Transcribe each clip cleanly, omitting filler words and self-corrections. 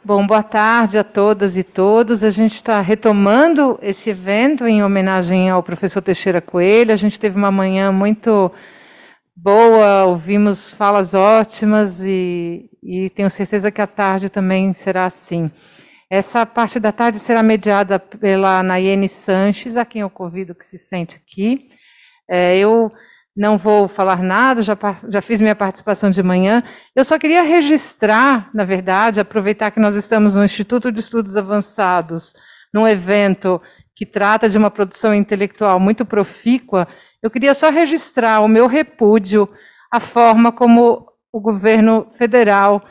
Bom, boa tarde a todas e todos. A gente está retomando esse evento em homenagem ao professor Teixeira Coelho. A gente teve uma manhã muito boa, ouvimos falas ótimas e tenho certeza que a tarde também será assim. Essa parte da tarde será mediada pela Nayene Sanches, a quem eu convido que se sente aqui. Eu não vou falar nada, já fiz minha participação de manhã. Eu só queria registrar, na verdade, aproveitar que nós estamos no Instituto de Estudos Avançados, num evento que trata de uma produção intelectual muito profícua. Eu queria só registrar o meu repúdio à forma como o governo federal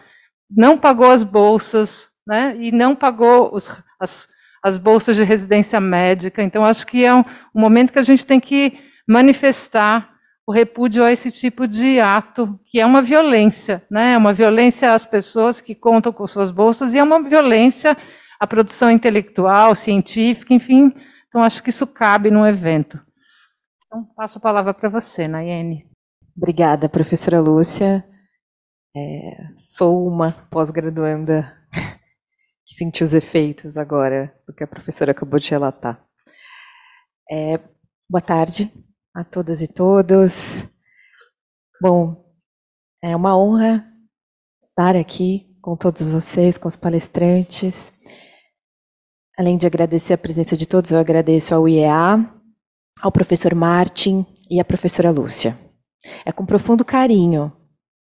não pagou as bolsas, né, e não pagou as bolsas de residência médica. Então, acho que é um momento que a gente tem que manifestar o repúdio a esse tipo de ato, que é uma violência, né? É uma violência às pessoas que contam com suas bolsas, e é uma violência à produção intelectual, científica, enfim. Então, acho que isso cabe num evento. Então, passo a palavra para você, Nayene. Obrigada, professora Lúcia. Sou uma pós-graduanda que sentiu os efeitos agora do que a professora acabou de relatar. Boa tarde a todas e todos. Bom, é uma honra estar aqui com todos vocês, com os palestrantes. Além de agradecer a presença de todos, eu agradeço ao IEA, ao professor Martin e à professora Lúcia. É com profundo carinho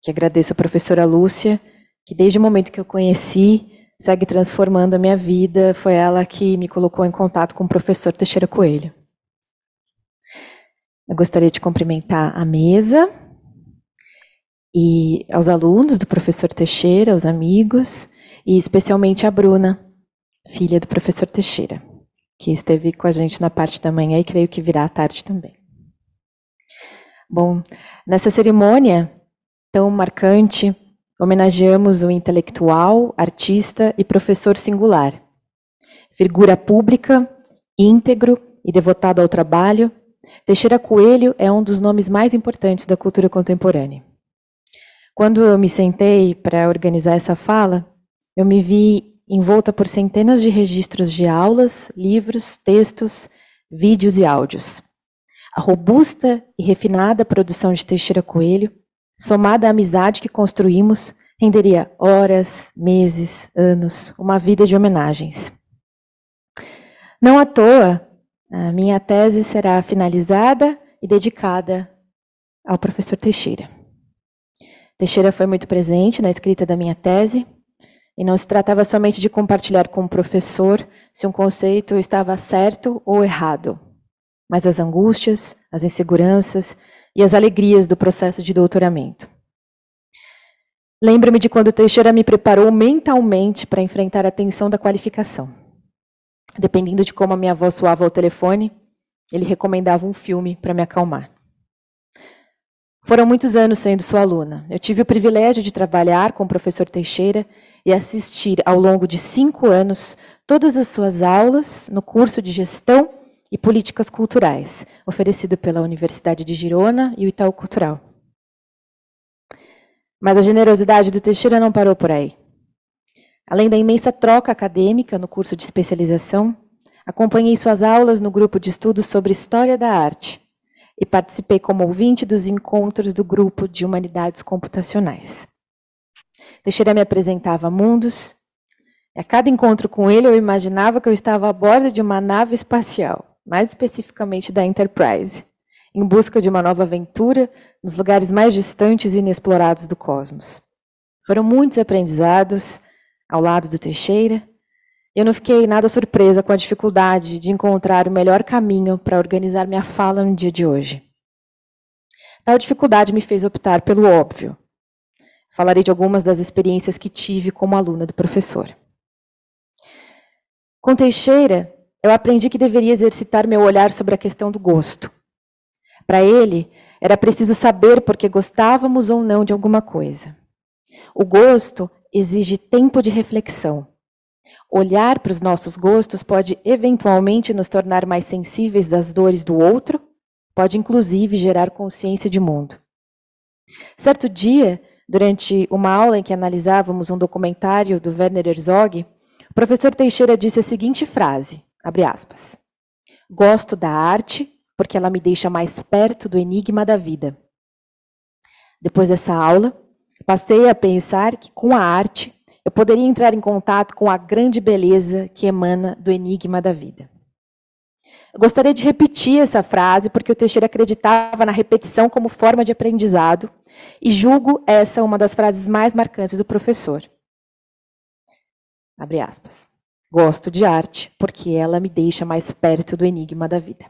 que agradeço a professora Lúcia, que desde o momento que eu conheci, segue transformando a minha vida. Foi ela que me colocou em contato com o professor Teixeira Coelho. Eu gostaria de cumprimentar a mesa e aos alunos do professor Teixeira, aos amigos, e especialmente a Bruna, filha do professor Teixeira, que esteve com a gente na parte da manhã e creio que virá à tarde também. Bom, nessa cerimônia tão marcante, homenageamos o intelectual, artista e professor singular, figura pública, íntegro e devotado ao trabalho. Teixeira Coelho é um dos nomes mais importantes da cultura contemporânea. Quando eu me sentei para organizar essa fala, eu me vi envolta por centenas de registros de aulas, livros, textos, vídeos e áudios. A robusta e refinada produção de Teixeira Coelho, somada à amizade que construímos, renderia horas, meses, anos, uma vida de homenagens. Não à toa, a minha tese será finalizada e dedicada ao professor Teixeira. Teixeira foi muito presente na escrita da minha tese, e não se tratava somente de compartilhar com o professor se um conceito estava certo ou errado, mas as angústias, as inseguranças e as alegrias do processo de doutoramento. Lembro-me de quando Teixeira me preparou mentalmente para enfrentar a tensão da qualificação. Dependendo de como a minha voz soava ao telefone, ele recomendava um filme para me acalmar. Foram muitos anos sendo sua aluna. Eu tive o privilégio de trabalhar com o professor Teixeira e assistir ao longo de 5 anos todas as suas aulas no curso de Gestão e Políticas Culturais, oferecido pela Universidade de Girona e o Itaú Cultural. Mas a generosidade do Teixeira não parou por aí. Além da imensa troca acadêmica no curso de especialização, acompanhei suas aulas no grupo de estudos sobre História da Arte e participei como ouvinte dos encontros do grupo de Humanidades Computacionais. Teixeira me apresentava mundos, e a cada encontro com ele eu imaginava que eu estava a bordo de uma nave espacial, mais especificamente da Enterprise, em busca de uma nova aventura nos lugares mais distantes e inexplorados do cosmos. Foram muitos aprendizados ao lado do Teixeira. Eu não fiquei nada surpresa com a dificuldade de encontrar o melhor caminho para organizar minha fala no dia de hoje. Tal dificuldade me fez optar pelo óbvio. Falarei de algumas das experiências que tive como aluna do professor. Com Teixeira, eu aprendi que deveria exercitar meu olhar sobre a questão do gosto. Para ele, era preciso saber por que gostávamos ou não de alguma coisa. O gosto exige tempo de reflexão. Olhar para os nossos gostos pode eventualmente nos tornar mais sensíveis das dores do outro, pode inclusive gerar consciência de mundo. Certo dia, durante uma aula em que analisávamos um documentário do Werner Herzog, o professor Teixeira disse a seguinte frase, abre aspas, gosto da arte porque ela me deixa mais perto do enigma da vida. Depois dessa aula, passei a pensar que com a arte eu poderia entrar em contato com a grande beleza que emana do enigma da vida. Eu gostaria de repetir essa frase porque o Teixeira acreditava na repetição como forma de aprendizado e julgo essa uma das frases mais marcantes do professor. Abre aspas. Gosto de arte porque ela me deixa mais perto do enigma da vida.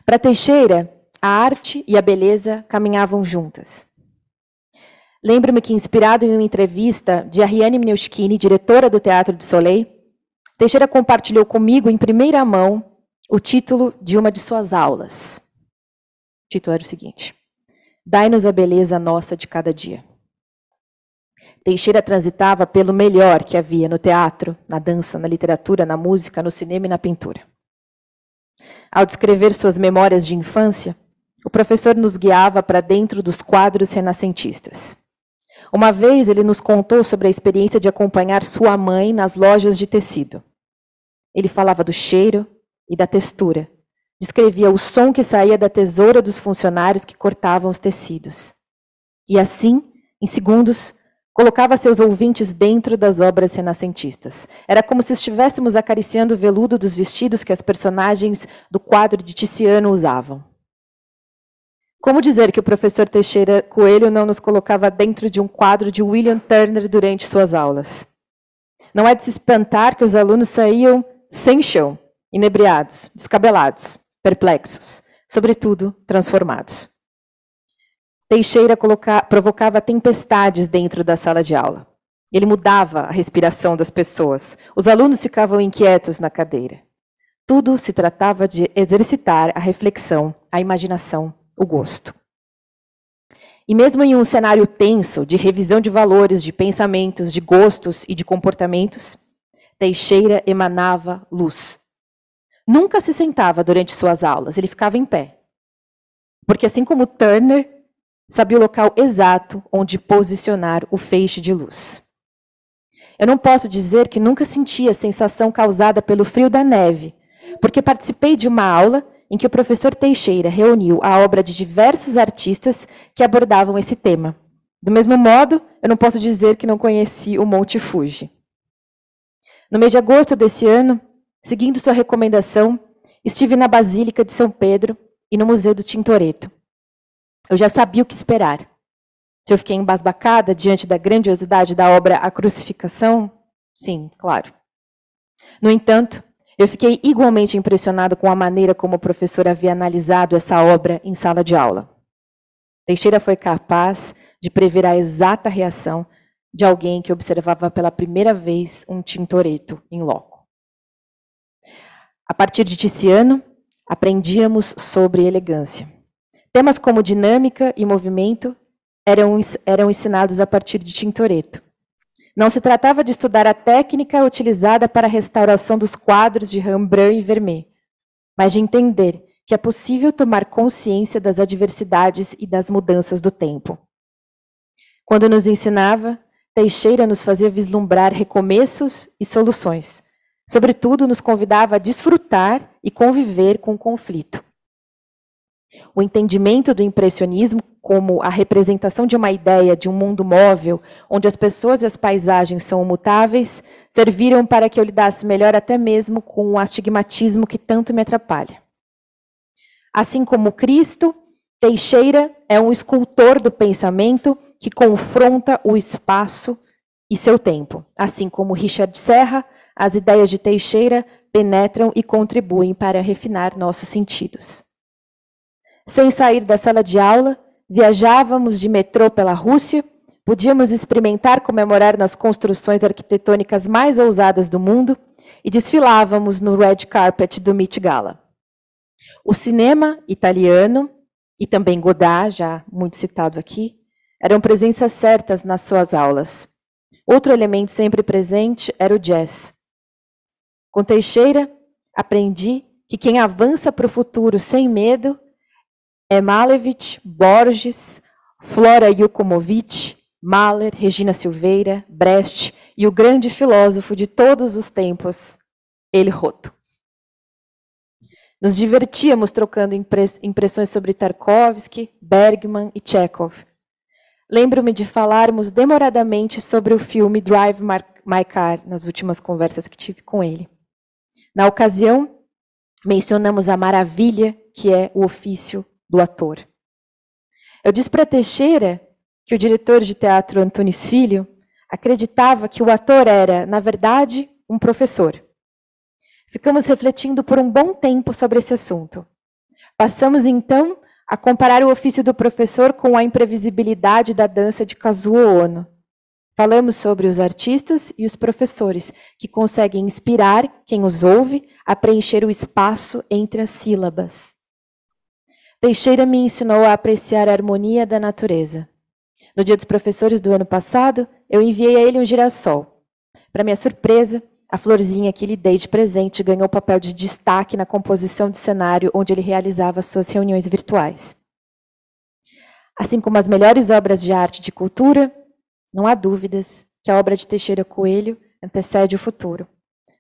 Para Teixeira, a arte e a beleza caminhavam juntas. Lembro-me que, inspirado em uma entrevista de Ariane Mnouchkine, diretora do Teatro du Soleil, Teixeira compartilhou comigo em primeira mão o título de uma de suas aulas. O título era o seguinte: Dai-nos a beleza nossa de cada dia. Teixeira transitava pelo melhor que havia no teatro, na dança, na literatura, na música, no cinema e na pintura. Ao descrever suas memórias de infância, o professor nos guiava para dentro dos quadros renascentistas. Uma vez ele nos contou sobre a experiência de acompanhar sua mãe nas lojas de tecido. Ele falava do cheiro e da textura. Descrevia o som que saía da tesoura dos funcionários que cortavam os tecidos. E assim, em segundos, colocava seus ouvintes dentro das obras renascentistas. Era como se estivéssemos acariciando o veludo dos vestidos que as personagens do quadro de Tiziano usavam. Como dizer que o professor Teixeira Coelho não nos colocava dentro de um quadro de William Turner durante suas aulas? Não é de se espantar que os alunos saíam sem chão, inebriados, descabelados, perplexos, sobretudo transformados. Teixeira provocava tempestades dentro da sala de aula. Ele mudava a respiração das pessoas. Os alunos ficavam inquietos na cadeira. Tudo se tratava de exercitar a reflexão, a imaginação, o gosto. E mesmo em um cenário tenso de revisão de valores, de pensamentos, de gostos e de comportamentos, Teixeira emanava luz. Nunca se sentava durante suas aulas, ele ficava em pé. Porque assim como Turner, sabia o local exato onde posicionar o feixe de luz. Eu não posso dizer que nunca senti a sensação causada pelo frio da neve, porque participei de uma aula em que o professor Teixeira reuniu a obra de diversos artistas que abordavam esse tema. Do mesmo modo, eu não posso dizer que não conheci o Monte Fuji. No mês de agosto desse ano, seguindo sua recomendação, estive na Basílica de São Pedro e no Museu do Tintoretto. Eu já sabia o que esperar. Se eu fiquei embasbacada diante da grandiosidade da obra A Crucificação, sim, claro. No entanto, eu fiquei igualmente impressionado com a maneira como o professor havia analisado essa obra em sala de aula. Teixeira foi capaz de prever a exata reação de alguém que observava pela primeira vez um Tintoretto em loco. A partir de Tiziano, aprendíamos sobre elegância. Temas como dinâmica e movimento eram ensinados a partir de Tintoretto. Não se tratava de estudar a técnica utilizada para a restauração dos quadros de Rembrandt e Vermeer, mas de entender que é possível tomar consciência das adversidades e das mudanças do tempo. Quando nos ensinava, Teixeira nos fazia vislumbrar recomeços e soluções. Sobretudo, nos convidava a desfrutar e conviver com o conflito. O entendimento do impressionismo como a representação de uma ideia de um mundo móvel, onde as pessoas e as paisagens são imutáveis, serviram para que eu lidasse melhor até mesmo com o astigmatismo que tanto me atrapalha. Assim como Cristo, Teixeira é um escultor do pensamento que confronta o espaço e seu tempo. Assim como Richard Serra, as ideias de Teixeira penetram e contribuem para refinar nossos sentidos. Sem sair da sala de aula, viajávamos de metrô pela Rússia, podíamos experimentar comemorar nas construções arquitetônicas mais ousadas do mundo e desfilávamos no red carpet do Met Gala. O cinema italiano e também Godard, já muito citado aqui, eram presenças certas nas suas aulas. Outro elemento sempre presente era o jazz. Com Teixeira, aprendi que quem avança para o futuro sem medo é Malevich, Borges Flora Yukomovich, Mahler, Regina Silveira, Brecht e o grande filósofo de todos os tempos, Eli Roth. Nos divertíamos trocando impressões sobre Tarkovsky, Bergman e Chekhov. Lembro-me de falarmos demoradamente sobre o filme Drive My Car nas últimas conversas que tive com ele. Na ocasião, mencionamos a maravilha que é o ofício do ator. Eu disse para Teixeira que o diretor de teatro Antunes Filho acreditava que o ator era, na verdade, um professor. Ficamos refletindo por um bom tempo sobre esse assunto. Passamos, então, a comparar o ofício do professor com a imprevisibilidade da dança de Kazuo Ono. Falamos sobre os artistas e os professores, que conseguem inspirar quem os ouve a preencher o espaço entre as sílabas. Teixeira me ensinou a apreciar a harmonia da natureza. No Dia dos Professores do ano passado, eu enviei a ele um girassol. Para minha surpresa, a florzinha que lhe dei de presente ganhou papel de destaque na composição de cenário onde ele realizava suas reuniões virtuais. Assim como as melhores obras de arte e de cultura, não há dúvidas que a obra de Teixeira Coelho antecede o futuro.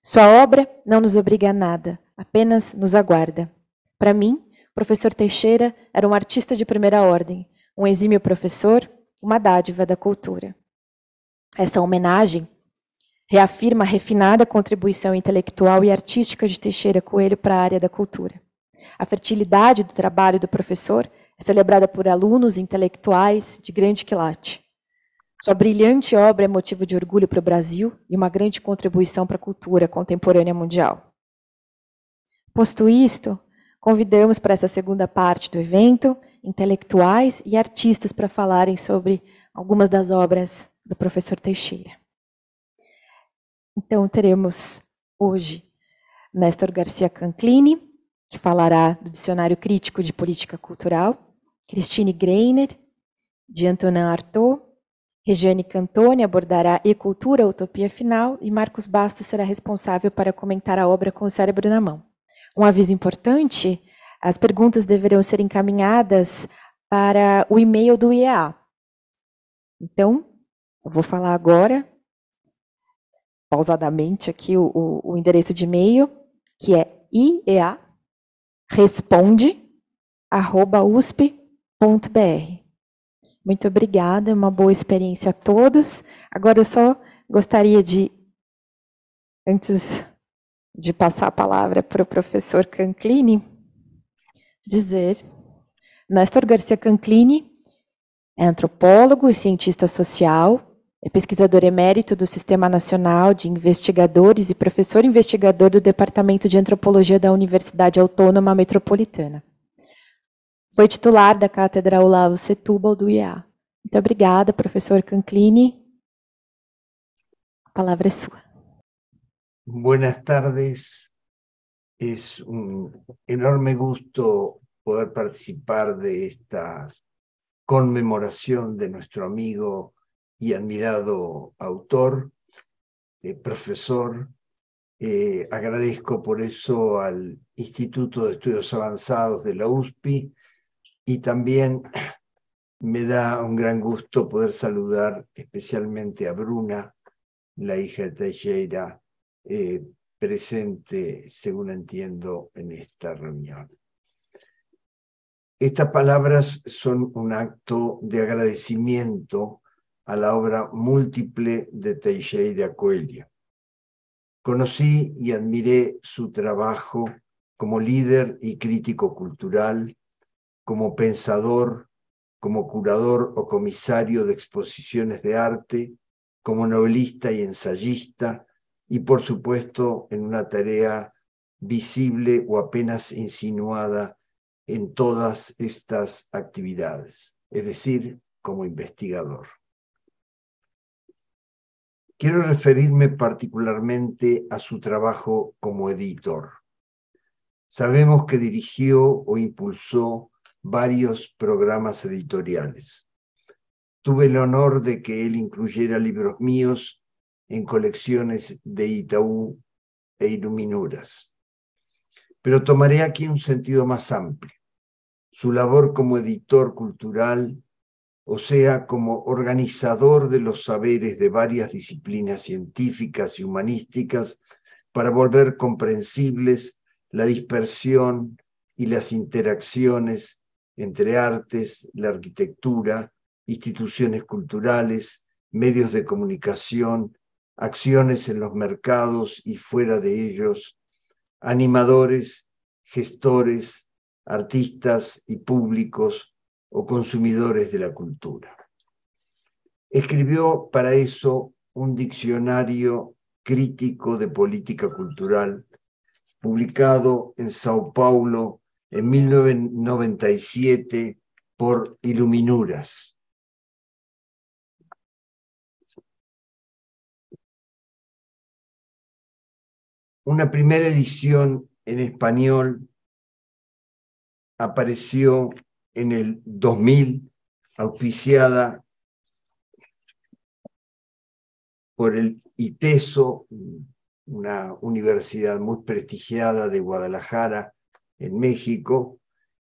Sua obra não nos obriga a nada, apenas nos aguarda. Para mim, o professor Teixeira era um artista de primeira ordem, um exímio professor, uma dádiva da cultura. Essa homenagem reafirma a refinada contribuição intelectual e artística de Teixeira Coelho para a área da cultura. A fertilidade do trabalho do professor é celebrada por alunos intelectuais de grande quilate. Sua brilhante obra é motivo de orgulho para o Brasil e uma grande contribuição para a cultura contemporânea mundial. Posto isto, convidamos para essa segunda parte do evento intelectuais e artistas para falarem sobre algumas das obras do professor Teixeira. Então, teremos hoje Néstor Garcia Canclini, que falará do Dicionário Crítico de Política Cultural, Christine Greiner, de Antonin Artaud, Regiane Cantoni abordará E Cultura, Utopia Final, e Marcos Bastos será responsável para comentar a obra com o cérebro na mão. Um aviso importante, as perguntas deverão ser encaminhadas para o e-mail do IEA. Então, eu vou falar agora, pausadamente aqui, o endereço de e-mail, que é iearesponde@usp.br. Muito obrigada, uma boa experiência a todos. Agora eu só gostaria de, antes de passar a palavra para o professor Canclini, dizer, Néstor Garcia Canclini é antropólogo e cientista social, é pesquisador emérito do Sistema Nacional de Investigadores e professor investigador do Departamento de Antropologia da Universidade Autônoma Metropolitana. Foi titular da Cátedra Olavo Setúbal do IEA. Muito obrigada, professor Canclini. A palavra é sua. Buenas tardes. Es un enorme gusto poder participar de esta conmemoración de nuestro amigo y admirado autor, profesor. Agradezco por eso al Instituto de Estudios Avanzados de la USP y también me da un gran gusto poder saludar especialmente a Bruna, la hija de Teixeira, presente, según entiendo, en esta reunión. Estas palabras son un acto de agradecimiento a la obra múltiple de Teixeira Coelho. Conocí y admiré su trabajo como líder y crítico cultural, como pensador, como curador o comisario de exposiciones de arte, como novelista y ensayista, y por supuesto en una tarea visible o apenas insinuada en todas estas actividades, es decir, como investigador. Quiero referirme particularmente a su trabajo como editor. Sabemos que dirigió o impulsó varios programas editoriales. Tuve el honor de que él incluyera libros míos en colecciones de Itaú e Iluminuras. Pero tomaré aquí un sentido más amplio. Su labor como editor cultural o sea, como organizador de los saberes de varias disciplinas científicas y humanísticas para volver comprensibles la dispersión y las interacciones entre artes, la arquitectura, instituciones culturales, medios de comunicación, acciones en los mercados y fuera de ellos, animadores, gestores, artistas y públicos o consumidores de la cultura. Escribió para eso un diccionario crítico de política cultural, publicado en Sao Paulo en 1997 por Iluminuras. Una primera edición en español apareció en el 2000, auspiciada por el ITESO, una universidad muy prestigiada de Guadalajara, en México,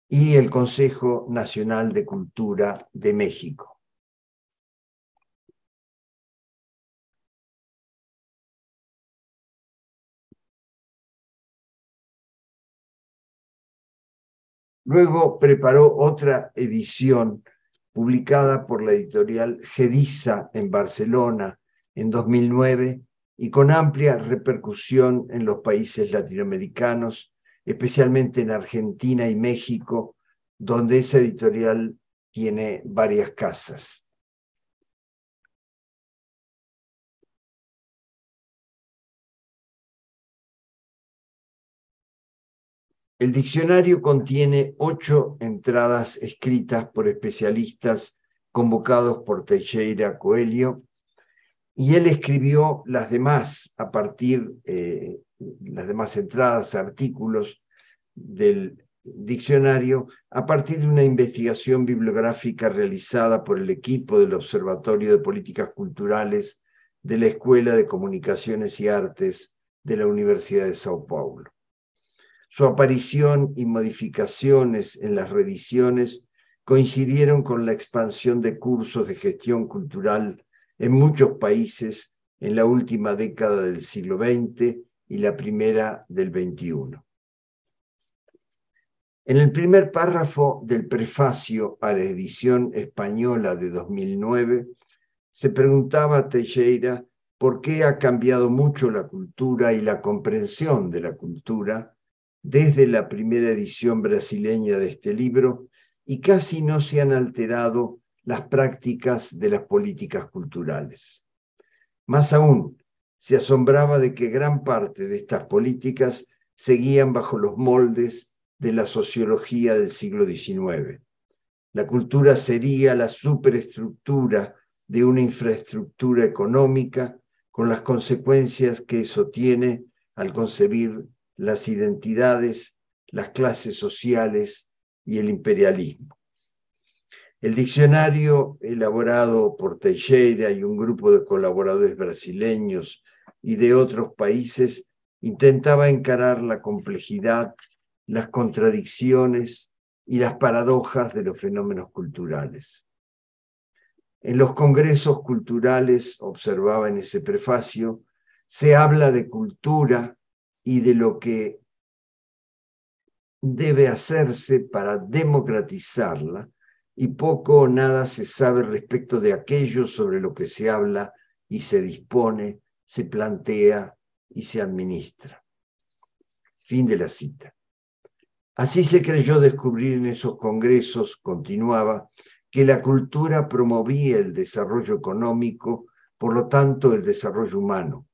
y el Consejo Nacional de Cultura de México. Luego preparó otra edición publicada por la editorial Gediza en Barcelona en 2009 y con amplia repercusión en los países latinoamericanos, especialmente en Argentina y México, donde esa editorial tiene varias casas. El diccionario contiene 8 entradas escritas por especialistas convocados por Teixeira Coelho, y él escribió las demás a partir, las demás entradas, artículos del diccionario, a partir de una investigación bibliográfica realizada por el equipo del Observatorio de Políticas Culturales de la Escuela de Comunicaciones y Artes de la Universidad de Sao Paulo. Su aparición y modificaciones en las reediciones coincidieron con la expansión de cursos de gestión cultural en muchos países en la última década del siglo XX y la primera del XXI. En el primer párrafo del prefacio a la edición española de 2009, se preguntaba a Teixeira por qué ha cambiado mucho la cultura y la comprensión de la cultura desde la primera edición brasileña de este libro, y casi no se han alterado las prácticas de las políticas culturales. Más aún, se asombraba de que gran parte de estas políticas seguían bajo los moldes de la sociología del siglo XIX. La cultura sería la superestructura de una infraestructura económica, con las consecuencias que eso tiene al concebir las identidades, las clases sociales y el imperialismo. El diccionario, elaborado por Teixeira y un grupo de colaboradores brasileños y de otros países, intentaba encarar la complejidad, las contradicciones y las paradojas de los fenómenos culturales. En los congresos culturales, observaba en ese prefacio, se habla de cultura y de lo que debe hacerse para democratizarla, y poco o nada se sabe respecto de aquello sobre lo que se habla y se dispone, se plantea y se administra. Fin de la cita. Así se creyó descubrir en esos congresos, continuaba, que la cultura promovía el desarrollo económico, por lo tanto el desarrollo humano,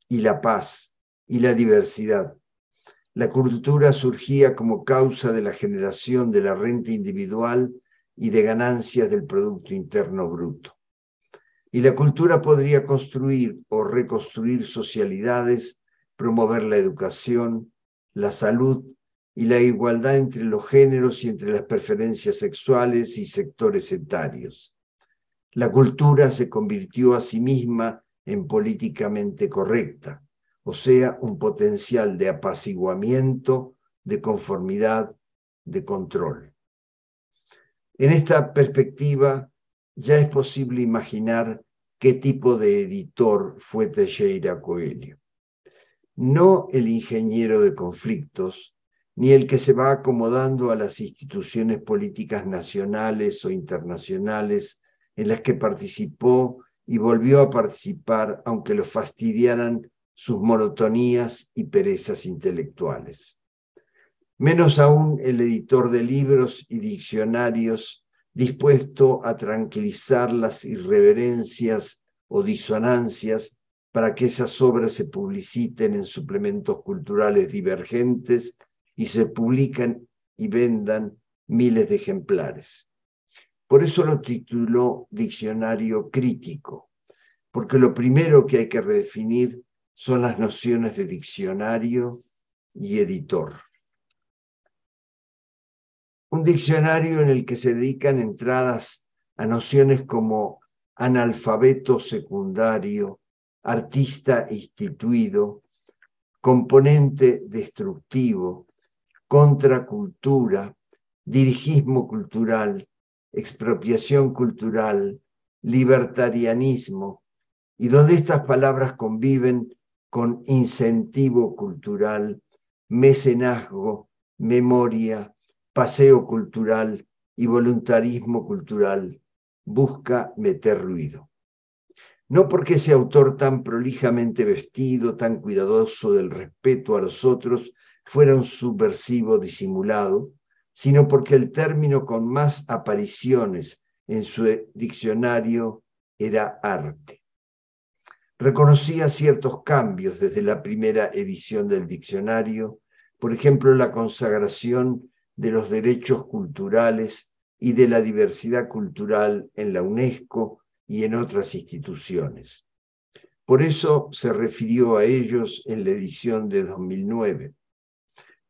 y la paz, y la diversidad. La cultura surgía como causa de la generación de la renta individual y de ganancias del Producto Interno Bruto. Y la cultura podría construir o reconstruir socialidades, promover la educación, la salud y la igualdad entre los géneros y entre las preferencias sexuales y sectores etarios. La cultura se convirtió a sí misma en políticamente correcta, o sea, un potencial de apaciguamiento, de conformidad, de control. En esta perspectiva, ya es posible imaginar qué tipo de editor fue Teixeira Coelho. No el ingeniero de conflictos, ni el que se va acomodando a las instituciones políticas nacionales o internacionales en las que participó y volvió a participar, aunque lo fastidiaran sus monotonías y perezas intelectuales. Menos aún el editor de libros y diccionarios dispuesto a tranquilizar las irreverencias o disonancias para que esas obras se publiciten en suplementos culturales divergentes y se publican y vendan miles de ejemplares. Por eso lo tituló Diccionario Crítico, porque lo primero que hay que redefinir son las nociones de diccionario y editor. Un diccionario en el que se dedican entradas a nociones como analfabeto secundario, artista instituido, componente destructivo, contracultura, dirigismo cultural, expropiación cultural, libertarianismo, y donde estas palabras conviven con incentivo cultural, mecenazgo, memoria, paseo cultural y voluntarismo cultural, busca meter ruido. No porque ese autor tan prolijamente vestido, tan cuidadoso del respeto a los otros, fuera un subversivo disimulado, sino porque el término con más apariciones en su diccionario era arte. Reconocía ciertos cambios desde la primera edición del diccionario, por ejemplo, la consagración de los derechos culturales y de la diversidad cultural en la UNESCO y en otras instituciones. Por eso se refirió a ellos en la edición de 2009.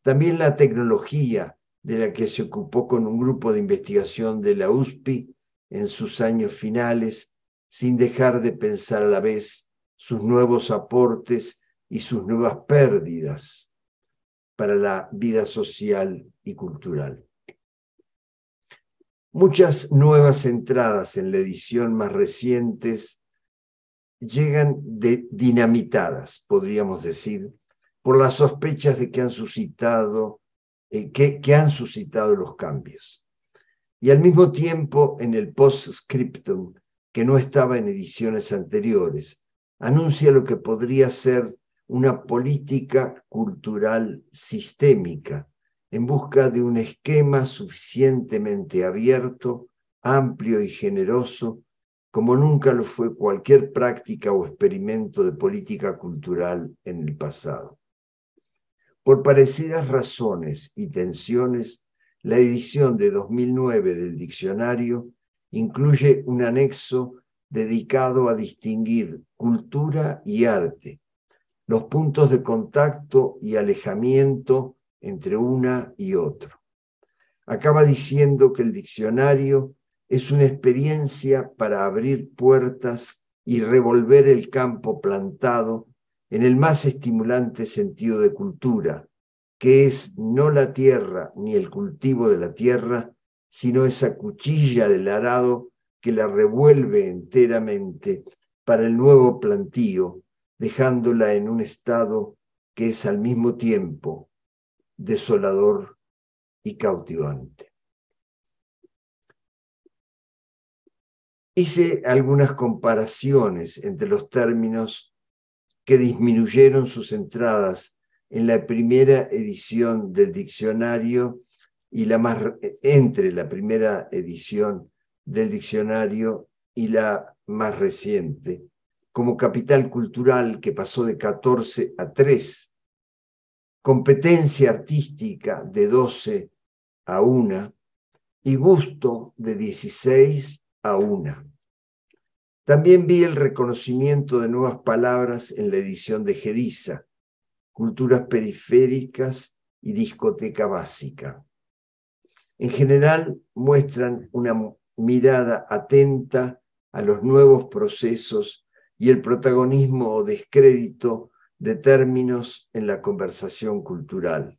También la tecnología, de la que se ocupó con un grupo de investigación de la USPI en sus años finales, sin dejar de pensar a la vez sus nuevos aportes y sus nuevas pérdidas para la vida social y cultural. Muchas nuevas entradas en la edición más recientes llegan dinamitadas, podríamos decir, por las sospechas de que han suscitado los cambios. Y al mismo tiempo, en el postscriptum, que no estaba en ediciones anteriores, anuncia lo que podría ser una política cultural sistémica en busca de un esquema suficientemente abierto, amplio y generoso, como nunca lo fue cualquier práctica o experimento de política cultural en el pasado. Por parecidas razones y tensiones, la edición de 2009 del diccionario incluye un anexo dedicado a distinguir cultura y arte, los puntos de contacto y alejamiento entre una y otro. Acaba diciendo que el diccionario es una experiencia para abrir puertas y revolver el campo plantado en el más estimulante sentido de cultura, que es no la tierra ni el cultivo de la tierra, sino esa cuchilla del arado que la revuelve enteramente para el nuevo plantío, dejándola en un estado que es al mismo tiempo desolador y cautivante. Hice algunas comparaciones entre los términos que disminuyeron sus entradas en la primera edición del diccionario y entre la primera edición del diccionario y la más reciente, como capital cultural que pasó de 14 a 3, competencia artística de 12 a 1 y gusto de 16 a 1. También vi el reconocimiento de nuevas palabras en la edición de Gediza, culturas periféricas y discoteca básica. En general, muestran una mirada atenta a los nuevos procesos y el protagonismo o descrédito de términos en la conversación cultural.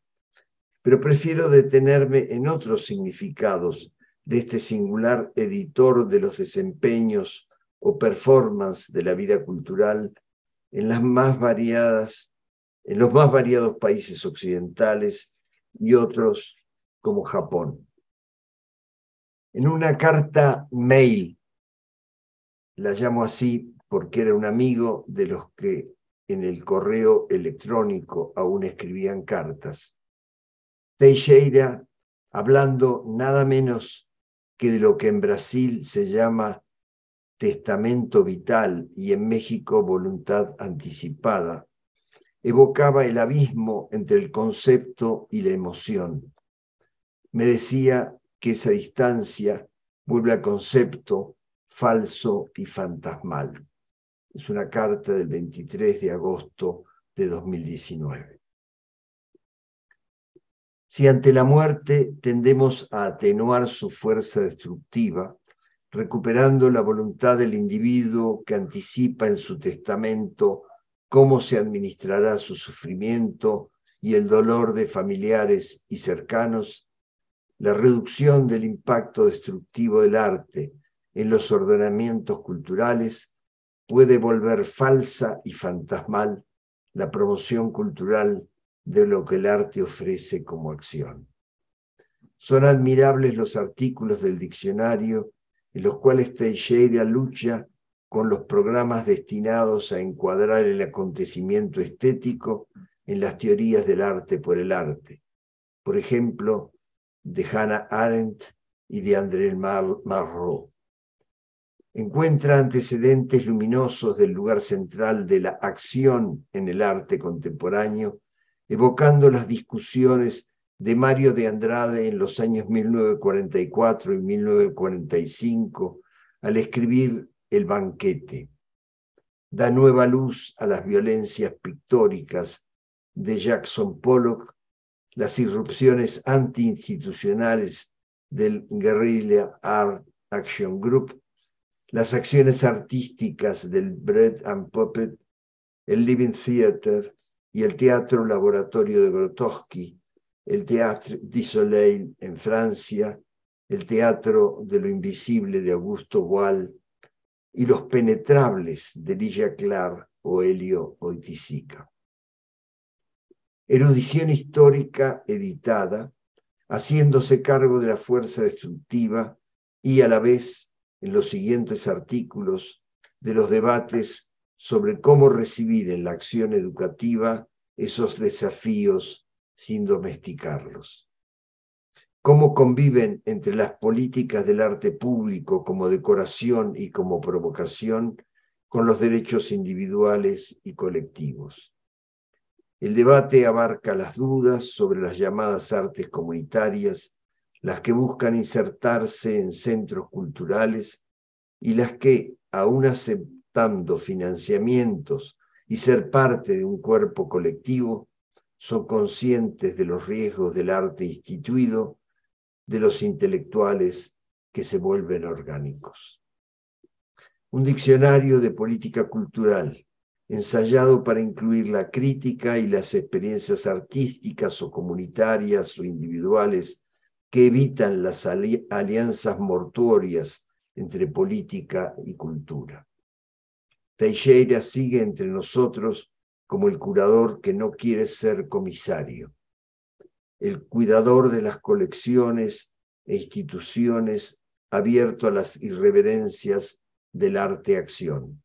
Pero prefiero detenerme en otros significados de este singular editor de los desempeños o performance de la vida cultural en los más variados países occidentales y otros como Japón. En una carta mail, la llamo así porque era un amigo de los que en el correo electrónico aún escribían cartas, Teixeira, hablando nada menos que de lo que en Brasil se llama testamento vital y en México voluntad anticipada, evocaba el abismo entre el concepto y la emoción. Me decía que esa distancia vuelve al concepto falso y fantasmal. Es una carta del 23 de agosto de 2019. Si ante la muerte tendemos a atenuar su fuerza destructiva, recuperando la voluntad del individuo que anticipa en su testamento cómo se administrará su sufrimiento y el dolor de familiares y cercanos, la reducción del impacto destructivo del arte en los ordenamientos culturales puede volver falsa y fantasmal la promoción cultural de lo que el arte ofrece como acción. Son admirables los artículos del diccionario en los cuales Teixeira lucha con los programas destinados a encuadrar el acontecimiento estético en las teorías del arte por el arte. Por ejemplo, de Hannah Arendt y de André Malraux. Encuentra antecedentes luminosos del lugar central de la acción en el arte contemporáneo, evocando las discusiones de Mario de Andrade en los años 1944 y 1945 al escribir El banquete. Da nueva luz a las violencias pictóricas de Jackson Pollock, las irrupciones antiinstitucionales del Guerrilla Art Action Group, las acciones artísticas del Bread and Puppet, el Living Theater y el Teatro Laboratorio de Grotowski, el Théâtre du Soleil en Francia, el Teatro de lo Invisible de Augusto Boal y los penetrables de Ligia Clark o Elio Oiticica. Erudición histórica editada, haciéndose cargo de la fuerza destructiva y a la vez, en los siguientes artículos, de los debates sobre cómo recibir en la acción educativa esos desafíos sin domesticarlos. Cómo conviven entre las políticas del arte público como decoración y como provocación con los derechos individuales y colectivos. El debate abarca las dudas sobre las llamadas artes comunitarias, las que buscan insertarse en centros culturales y las que, aún aceptando financiamientos y ser parte de un cuerpo colectivo, son conscientes de los riesgos del arte instituido, de los intelectuales que se vuelven orgánicos. Un diccionario de política cultural, ensayado para incluir la crítica y las experiencias artísticas o comunitarias o individuales que evitan las alianzas mortuorias entre política y cultura. Teixeira sigue entre nosotros como el curador que no quiere ser comisario, el cuidador de las colecciones e instituciones abierto a las irreverencias del arte-acción.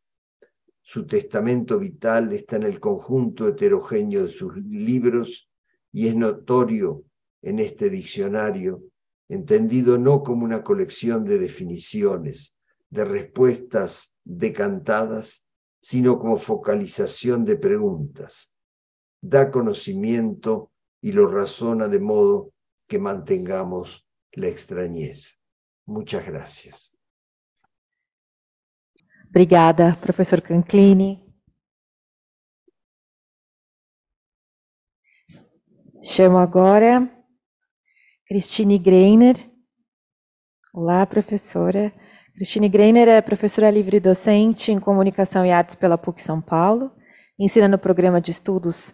Su testamento vital está en el conjunto heterogéneo de sus libros y es notorio en este diccionario, entendido no como una colección de definiciones, de respuestas decantadas, sino como focalización de preguntas. Da conocimiento y lo razona de modo que mantengamos la extrañeza. Muchas gracias. Obrigada, professor Canclini. Chamo agora Cristine Greiner. Olá, professora. Cristine Greiner é professora livre-docente em Comunicação e Artes pela PUC São Paulo, ensina no programa de estudos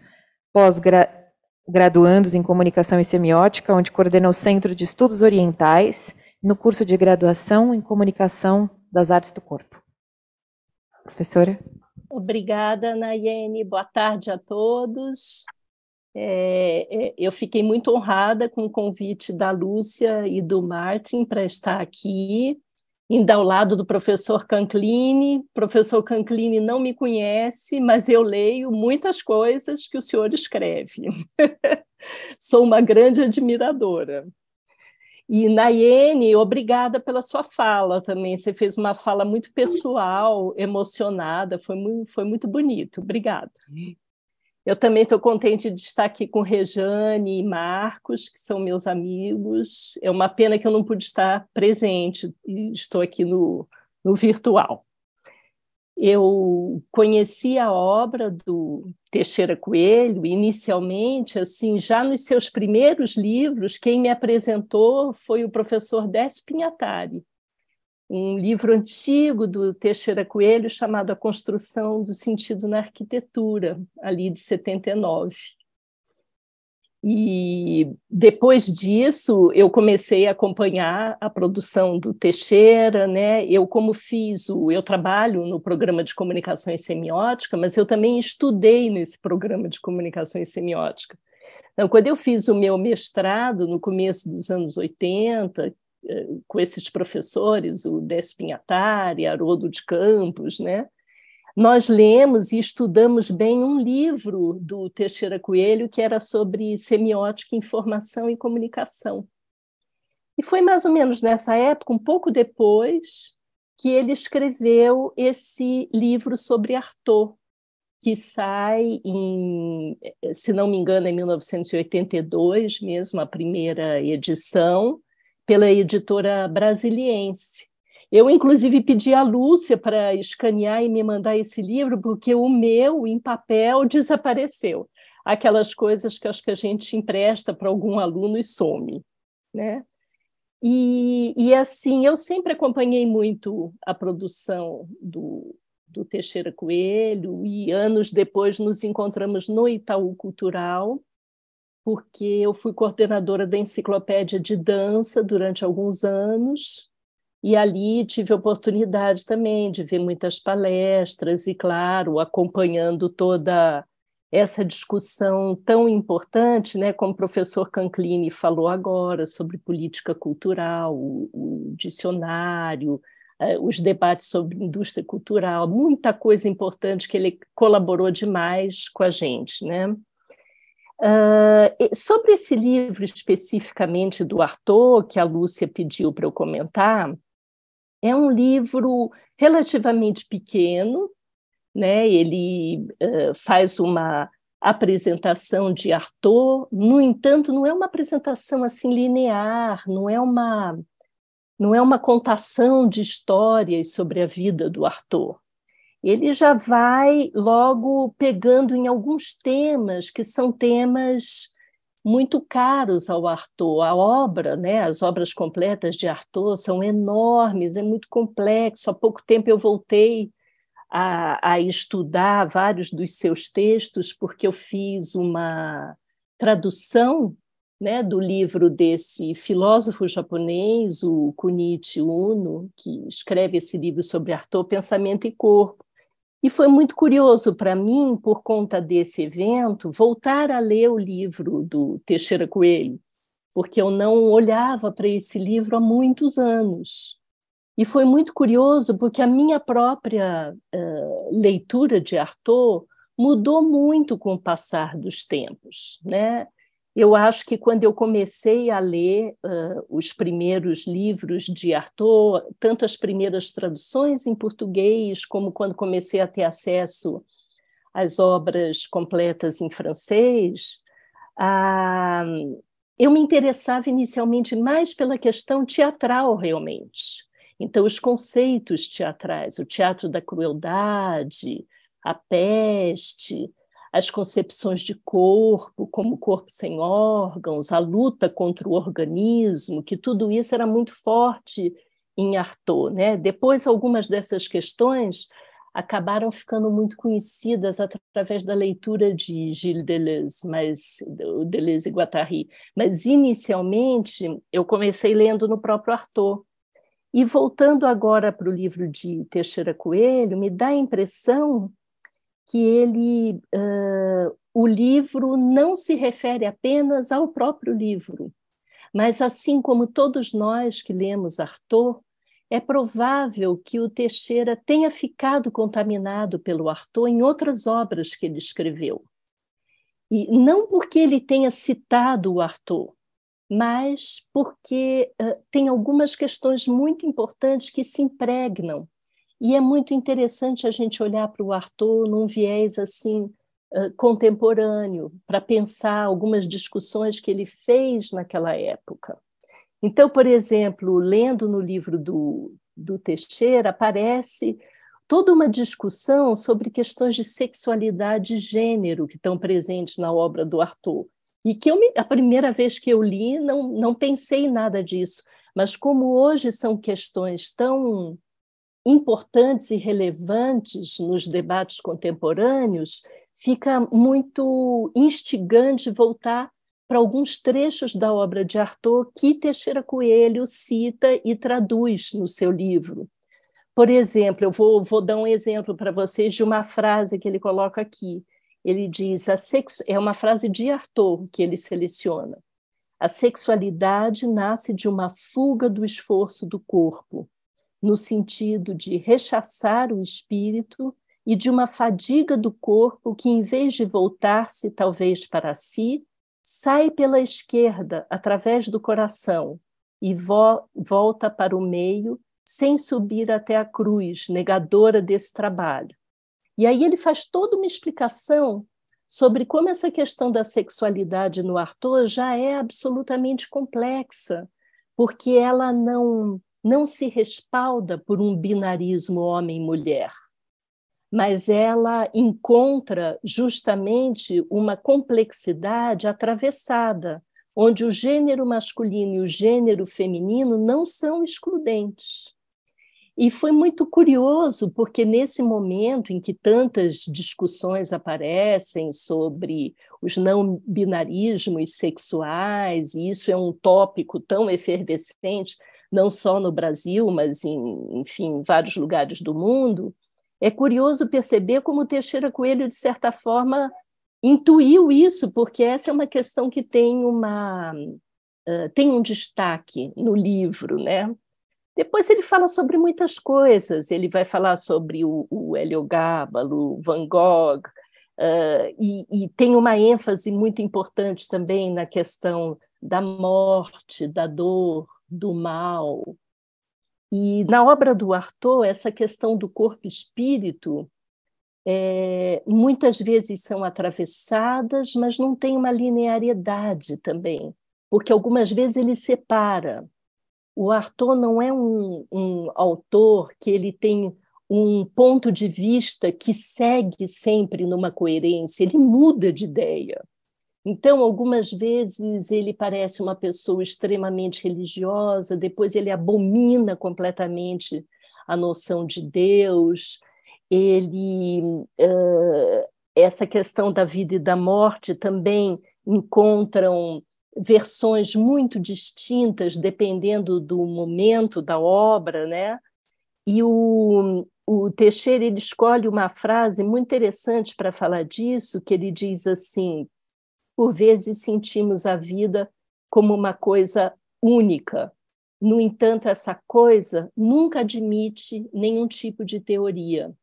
pós-graduandos em Comunicação e Semiótica, onde coordena o Centro de Estudos Orientais, no curso de graduação em Comunicação das Artes do Corpo. Professora? Obrigada, Nayene. Boa tarde a todos. Eu fiquei muito honrada com o convite da Lúcia e do Martin para estar aqui, ainda ao lado do professor Canclini. O professor Canclini não me conhece, mas eu leio muitas coisas que o senhor escreve. Sou uma grande admiradora. E, Nayene, obrigada pela sua fala também. Você fez uma fala muito pessoal, emocionada, foi muito bonito. Obrigada. Eu também estou contente de estar aqui com Rejane e Marcos, que são meus amigos. É uma pena que eu não pude estar presente, e estou aqui no virtual. Eu conheci a obra do Teixeira Coelho, inicialmente, assim, já nos seus primeiros livros, quem me apresentou foi o professor Décio Pinhatari, um livro antigo do Teixeira Coelho chamado A Construção do Sentido na Arquitetura, ali de 79. E depois disso, eu comecei a acompanhar a produção do Teixeira, né? Eu trabalho no programa de comunicação e semiótica, mas eu também estudei nesse programa de comunicação e semiótica. Então, quando eu fiz o meu mestrado, no começo dos anos 80, com esses professores, o Décio Pinhatari, Haroldo de Campos, né? Nós lemos e estudamos bem um livro do Teixeira Coelho que era sobre semiótica, informação e comunicação. E foi mais ou menos nessa época, um pouco depois, que ele escreveu esse livro sobre Artaud, que sai, se não me engano, em 1982, mesmo a primeira edição, pela editora Brasiliense. Eu, inclusive, pedi à Lúcia para escanear e me mandar esse livro, porque o meu, em papel, desapareceu. Aquelas coisas que acho que a gente empresta para algum aluno e some, né? E assim, eu sempre acompanhei muito a produção do Teixeira Coelho, e anos depois nos encontramos no Itaú Cultural, porque eu fui coordenadora da Enciclopédia de Dança durante alguns anos, e ali tive a oportunidade também de ver muitas palestras e, claro, acompanhando toda essa discussão tão importante, né, como o professor Canclini falou agora, sobre política cultural, o dicionário, os debates sobre indústria cultural, muita coisa importante que ele colaborou demais com a gente, né? Sobre esse livro especificamente do Artaud, que a Lúcia pediu para eu comentar, é um livro relativamente pequeno, né? Ele faz uma apresentação de Artaud, no entanto, não é uma apresentação assim linear, não é uma contação de histórias sobre a vida do Artaud. Ele já vai logo pegando em alguns temas que são temas muito caros ao Artaud. A obra, né, as obras completas de Artaud são enormes, é muito complexo. Há pouco tempo eu voltei a estudar vários dos seus textos, porque eu fiz uma tradução, né, do livro desse filósofo japonês, o Kunichi Uno, que escreve esse livro sobre Artaud, Pensamento e Corpo. E foi muito curioso para mim, por conta desse evento, voltar a ler o livro do Teixeira Coelho, porque eu não olhava para esse livro há muitos anos. E foi muito curioso, porque a minha própria leitura de Artaud mudou muito com o passar dos tempos, né? Eu acho que quando eu comecei a ler os primeiros livros de Artaud, tanto as primeiras traduções em português, como quando comecei a ter acesso às obras completas em francês, eu me interessava inicialmente mais pela questão teatral, realmente. Então, os conceitos teatrais, o teatro da crueldade, a peste, as concepções de corpo, como corpo sem órgãos, a luta contra o organismo, que tudo isso era muito forte em Artaud, né? Depois, algumas dessas questões acabaram ficando muito conhecidas através da leitura de Gilles Deleuze, Deleuze e Guattari. Mas, inicialmente, eu comecei lendo no próprio Artaud. E, voltando agora para o livro de Teixeira Coelho, me dá a impressão que o livro não se refere apenas ao próprio livro, mas, assim como todos nós que lemos Artaud, é provável que o Teixeira tenha ficado contaminado pelo Artaud em outras obras que ele escreveu. E não porque ele tenha citado o Artaud, mas porque tem algumas questões muito importantes que se impregnam. E é muito interessante a gente olhar para o Artaud num viés assim contemporâneo, para pensar algumas discussões que ele fez naquela época. Então, por exemplo, lendo no livro do Teixeira, aparece toda uma discussão sobre questões de sexualidade e gênero que estão presentes na obra do Artaud. E que a primeira vez que eu li, não pensei em nada disso. Mas como hoje são questões tão importantes e relevantes nos debates contemporâneos, fica muito instigante voltar para alguns trechos da obra de Artaud que Teixeira Coelho cita e traduz no seu livro. Por exemplo, eu vou dar um exemplo para vocês de uma frase que ele coloca aqui. Ele diz, é uma frase de Artaud que ele seleciona. A sexualidade nasce de uma fuga do esforço do corpo, no sentido de rechaçar o espírito e de uma fadiga do corpo que, em vez de voltar-se talvez para si, sai pela esquerda, através do coração, e volta para o meio, sem subir até a cruz, negadora desse trabalho. E aí ele faz toda uma explicação sobre como essa questão da sexualidade no Artaud já é absolutamente complexa, porque ela não se respalda por um binarismo homem-mulher, mas ela encontra justamente uma complexidade atravessada, onde o gênero masculino e o gênero feminino não são excludentes. E foi muito curioso, porque nesse momento em que tantas discussões aparecem sobre os não binarismos sexuais, e isso é um tópico tão efervescente, não só no Brasil, mas em vários lugares do mundo, é curioso perceber como o Teixeira Coelho, de certa forma, intuiu isso, porque essa é uma questão que tem um destaque no livro, né? Depois ele fala sobre muitas coisas, ele vai falar sobre o Heliogábalo, Van Gogh, e tem uma ênfase muito importante também na questão da morte, da dor, do mal. E na obra do Artaud, essa questão do corpo e espírito muitas vezes são atravessadas, mas não tem uma linearidade também, porque algumas vezes ele separa. O Artaud não é um autor que ele tem um ponto de vista que segue sempre numa coerência, ele muda de ideia. Então, algumas vezes ele parece uma pessoa extremamente religiosa, depois ele abomina completamente a noção de Deus, essa questão da vida e da morte também encontram versões muito distintas dependendo do momento da obra, né? E o Teixeira ele escolhe uma frase muito interessante para falar disso, que ele diz assim: por vezes sentimos a vida como uma coisa única. No entanto, essa coisa nunca admite nenhum tipo de teoria.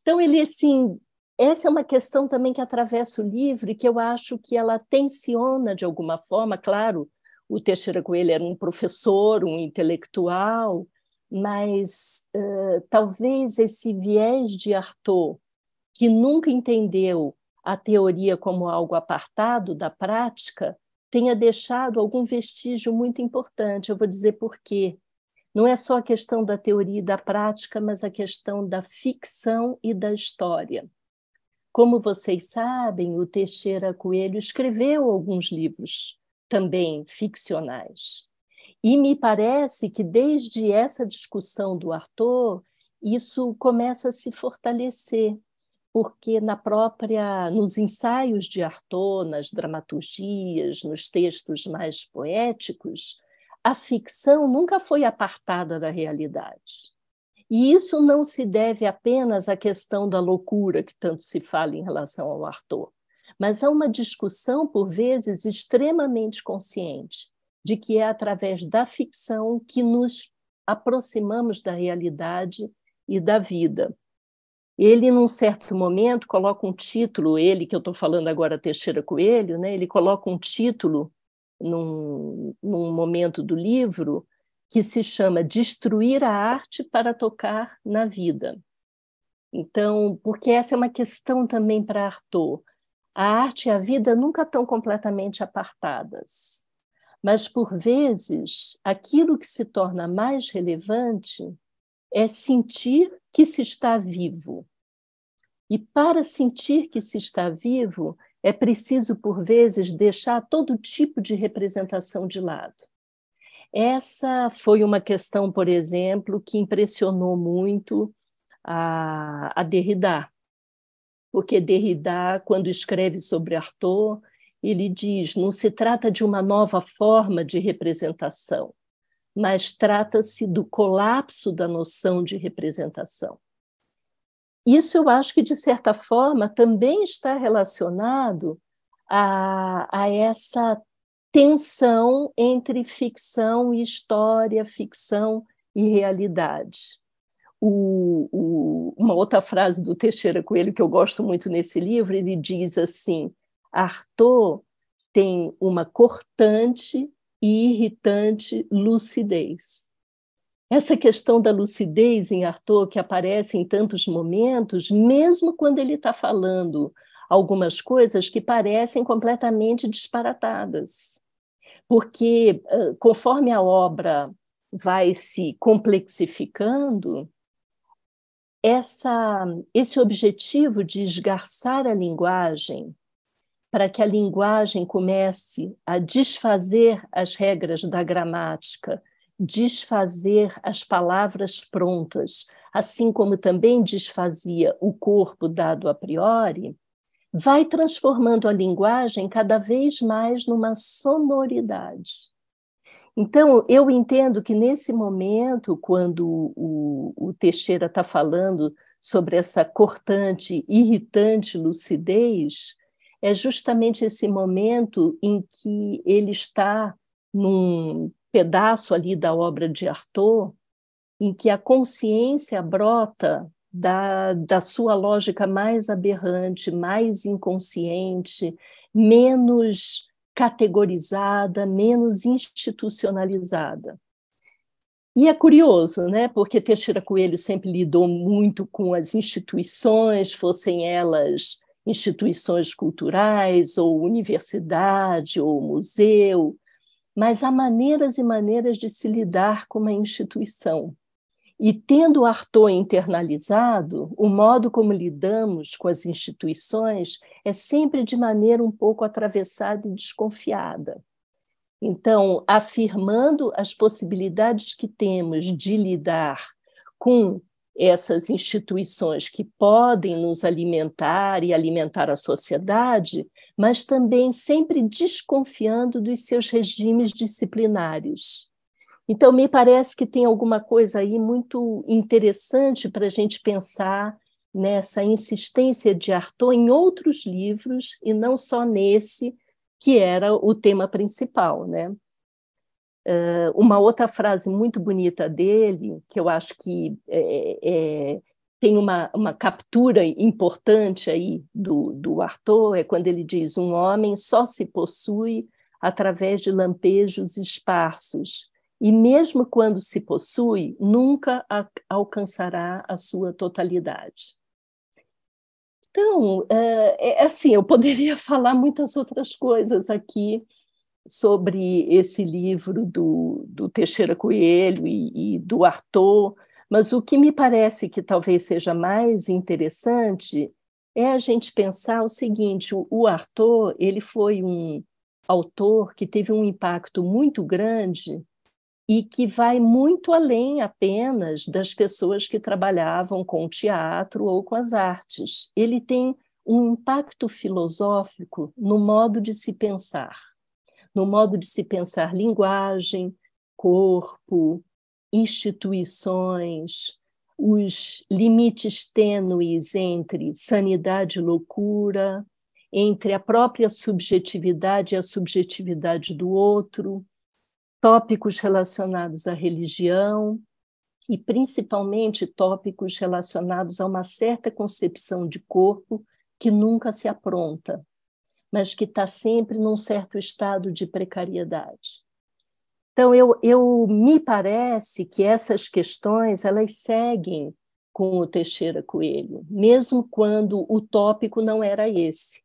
Então, ele, assim, essa é uma questão também que atravessa o livro e que eu acho que ela tensiona de alguma forma. Claro, o Teixeira Coelho era um professor, um intelectual, mas talvez esse viés de Artaud, que nunca entendeu a teoria como algo apartado da prática, tenha deixado algum vestígio muito importante. Eu vou dizer por quê. Não é só a questão da teoria e da prática, mas a questão da ficção e da história. Como vocês sabem, o Teixeira Coelho escreveu alguns livros também ficcionais. E me parece que desde essa discussão do Artaud, isso começa a se fortalecer, porque nos ensaios de Artaud, nas dramaturgias, nos textos mais poéticos, a ficção nunca foi apartada da realidade. E isso não se deve apenas à questão da loucura, que tanto se fala em relação ao Artaud, mas a uma discussão, por vezes, extremamente consciente, de que é através da ficção que nos aproximamos da realidade e da vida. Ele, num certo momento, coloca um título, ele que eu estou falando agora, Teixeira Coelho, né, ele coloca um título num momento do livro que se chama Destruir a Arte para Tocar na Vida. Então, porque essa é uma questão também para Artaud. A arte e a vida nunca estão completamente apartadas, mas, por vezes, aquilo que se torna mais relevante é sentir que se está vivo. E para sentir que se está vivo, é preciso, por vezes, deixar todo tipo de representação de lado. Essa foi uma questão, por exemplo, que impressionou muito a Derrida, porque Derrida, quando escreve sobre Artaud, ele diz: não se trata de uma nova forma de representação, mas trata-se do colapso da noção de representação. Isso eu acho que, de certa forma, também está relacionado a essa tensão entre ficção e história, ficção e realidade. Uma outra frase do Teixeira Coelho que eu gosto muito nesse livro, ele diz assim: Artaud tem uma cortante e irritante lucidez. Essa questão da lucidez em Artaud, que aparece em tantos momentos, mesmo quando ele está falando algumas coisas que parecem completamente disparatadas. Porque, conforme a obra vai se complexificando, esse objetivo de esgarçar a linguagem, para que a linguagem comece a desfazer as regras da gramática, desfazer as palavras prontas, assim como também desfazia o corpo dado a priori, vai transformando a linguagem cada vez mais numa sonoridade. Então, eu entendo que nesse momento, quando o Teixeira está falando sobre essa cortante, irritante lucidez, é justamente esse momento em que ele está num pedaço ali da obra de Artaud, em que a consciência brota da sua lógica mais aberrante, mais inconsciente, menos categorizada, menos institucionalizada. E é curioso, né? Porque Teixeira Coelho sempre lidou muito com as instituições, fossem elas instituições culturais, ou universidade, ou museu, mas há maneiras e maneiras de se lidar com uma instituição. E tendo o Artaud internalizado, o modo como lidamos com as instituições é sempre de maneira um pouco atravessada e desconfiada. Então, afirmando as possibilidades que temos de lidar com essas instituições que podem nos alimentar e alimentar a sociedade, mas também sempre desconfiando dos seus regimes disciplinares. Então, me parece que tem alguma coisa aí muito interessante para a gente pensar nessa insistência de Artaud em outros livros, e não só nesse, que era o tema principal, né? Uma outra frase muito bonita dele, que eu acho que tem uma captura importante aí do Artaud, é quando ele diz: um homem só se possui através de lampejos esparsos, e mesmo quando se possui, nunca alcançará a sua totalidade. Então, assim, eu poderia falar muitas outras coisas aqui sobre esse livro do Teixeira Coelho e do Artaud, mas o que me parece que talvez seja mais interessante é a gente pensar o seguinte: o Artaud, ele foi um autor que teve um impacto muito grande e que vai muito além apenas das pessoas que trabalhavam com o teatro ou com as artes. Ele tem um impacto filosófico no modo de se pensar, no modo de se pensar linguagem, corpo, instituições, os limites tênues entre sanidade e loucura, entre a própria subjetividade e a subjetividade do outro, tópicos relacionados à religião e, principalmente, tópicos relacionados a uma certa concepção de corpo que nunca se apronta, mas que está sempre num certo estado de precariedade. Então, me parece que essas questões elas seguem com o Teixeira Coelho, mesmo quando o tópico não era esse.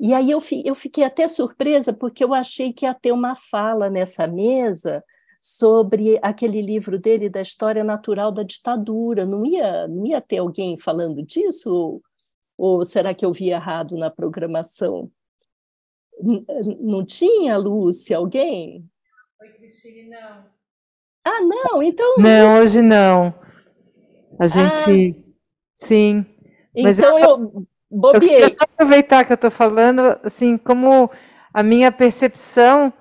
E aí eu fiquei até surpresa, porque eu achei que ia ter uma fala nessa mesa sobre aquele livro dele da história natural da ditadura. Não ia ter alguém falando disso? Ou será que eu vi errado na programação? Não tinha, Lúcia, alguém? Oi, Cristine, não. Ah, não, então... Não, hoje não. A gente... Sim. Mas então eu eu queria bobeei. só aproveitar que eu estou falando, assim, como a minha percepção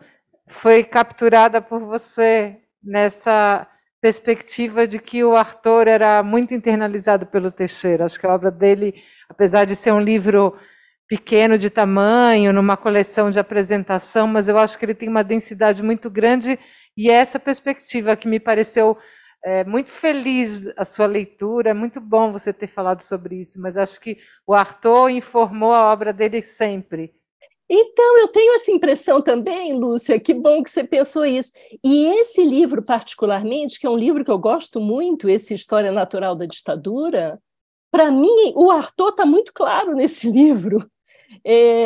foi capturada por você nessa perspectiva de que o Arthur era muito internalizado pelo Teixeira. Acho que a obra dele, apesar de ser um livro pequeno de tamanho, numa coleção de apresentação, mas eu acho que ele tem uma densidade muito grande, e essa perspectiva que me pareceu muito feliz a sua leitura, é muito bom você ter falado sobre isso, mas acho que o Arthur informou a obra dele sempre. Então, eu tenho essa impressão também, Lúcia, que bom que você pensou isso. E esse livro, particularmente, que é um livro que eu gosto muito, esse História Natural da Ditadura, para mim, o Arthur está muito claro nesse livro.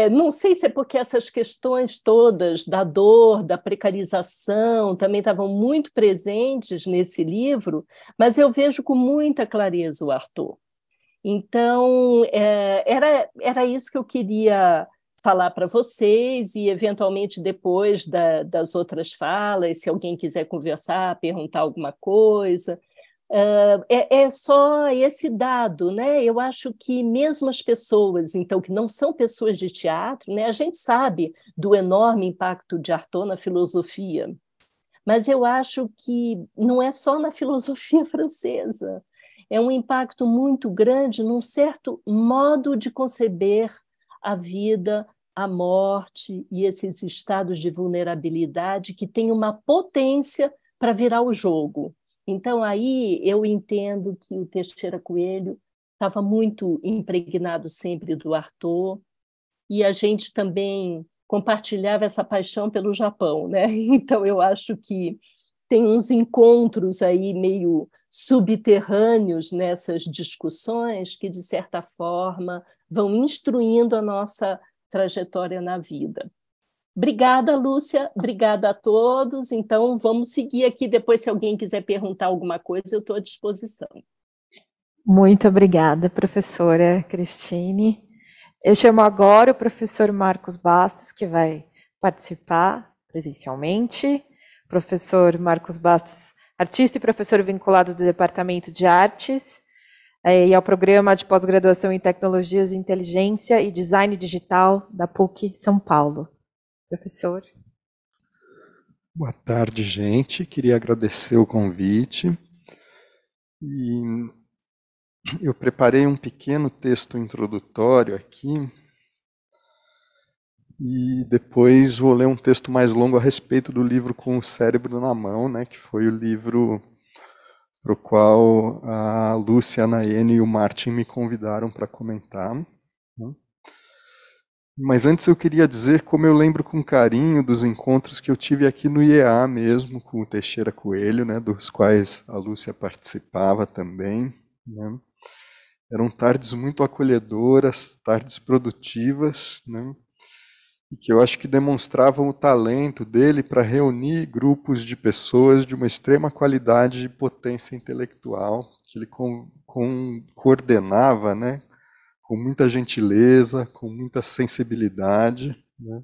Não sei se é porque essas questões todas da dor, da precarização, também estavam muito presentes nesse livro, mas eu vejo com muita clareza o Arthur. Então, era isso que eu queria falar para vocês, e eventualmente depois das outras falas, se alguém quiser conversar, perguntar alguma coisa. É só esse dado, né? Eu acho que mesmo as pessoas, então, que não são pessoas de teatro, né? A gente sabe do enorme impacto de Artaud na filosofia, mas eu acho que não é só na filosofia francesa, é um impacto muito grande num certo modo de conceber a vida, a morte e esses estados de vulnerabilidade que têm uma potência para virar o jogo. Então, aí eu entendo que o Teixeira Coelho estava muito impregnado sempre do Artaud, e a gente também compartilhava essa paixão pelo Japão, né? Então, eu acho que tem uns encontros aí meio subterrâneos nessas discussões que, de certa forma, vão instruindo a nossa trajetória na vida. Obrigada, Lúcia. Obrigada a todos. Então, vamos seguir aqui. Depois, se alguém quiser perguntar alguma coisa, eu estou à disposição. Muito obrigada, professora Cristine. Eu chamo agora o professor Marcos Bastos, que vai participar presencialmente. Professor Marcos Bastos, artista e professor vinculado do Departamento de Artes e ao Programa de Pós-Graduação em Tecnologias de Inteligência e Design Digital da PUC São Paulo. Professor. Boa tarde, gente. Queria agradecer o convite. E eu preparei um pequeno texto introdutório aqui e depois vou ler um texto mais longo a respeito do livro Com o Cérebro na Mão, né, que foi o livro para o qual a Lúcia, a Nayene e o Martin me convidaram para comentar. Mas antes eu queria dizer como eu lembro com carinho dos encontros que eu tive aqui no IEA mesmo, com o Teixeira Coelho, né, dos quais a Lúcia participava também, né. Eram tardes muito acolhedoras, tardes produtivas, né, e que eu acho que demonstravam o talento dele para reunir grupos de pessoas de uma extrema qualidade e potência intelectual, que ele coordenava, né, com muita gentileza, com muita sensibilidade, né.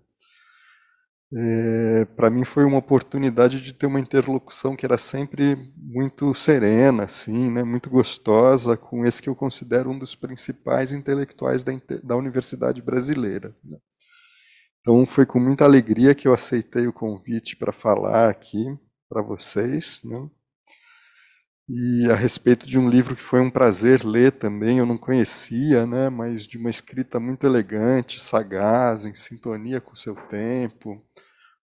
para mim foi uma oportunidade de ter uma interlocução que era sempre muito serena, assim, né, muito gostosa, com esse que eu considero um dos principais intelectuais da Universidade Brasileira, né. Então foi com muita alegria que eu aceitei o convite para falar aqui para vocês, né? E a respeito de um livro que foi um prazer ler também, eu não conhecia, né, mas de uma escrita muito elegante, sagaz, em sintonia com o seu tempo.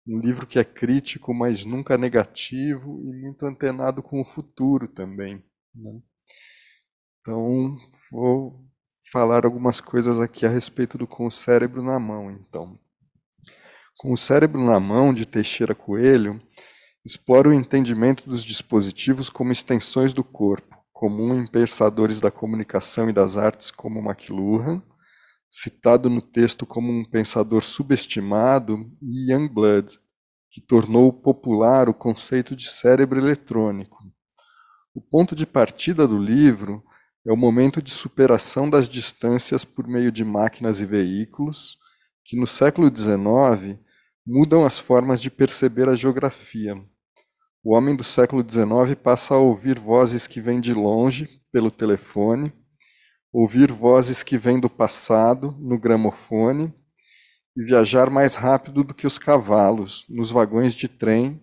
Um livro que é crítico, mas nunca negativo e muito antenado com o futuro também, né? Então, vou falar algumas coisas aqui a respeito do Com o Cérebro na Mão, então. Com o Cérebro na Mão, de Teixeira Coelho, explora o entendimento dos dispositivos como extensões do corpo, comum em pensadores da comunicação e das artes como McLuhan, citado no texto como um pensador subestimado, e Youngblood, que tornou popular o conceito de cérebro eletrônico. O ponto de partida do livro é o momento de superação das distâncias por meio de máquinas e veículos, que no século XIX mudam as formas de perceber a geografia. O homem do século XIX passa a ouvir vozes que vêm de longe, pelo telefone, ouvir vozes que vêm do passado, no gramofone, e viajar mais rápido do que os cavalos, nos vagões de trem,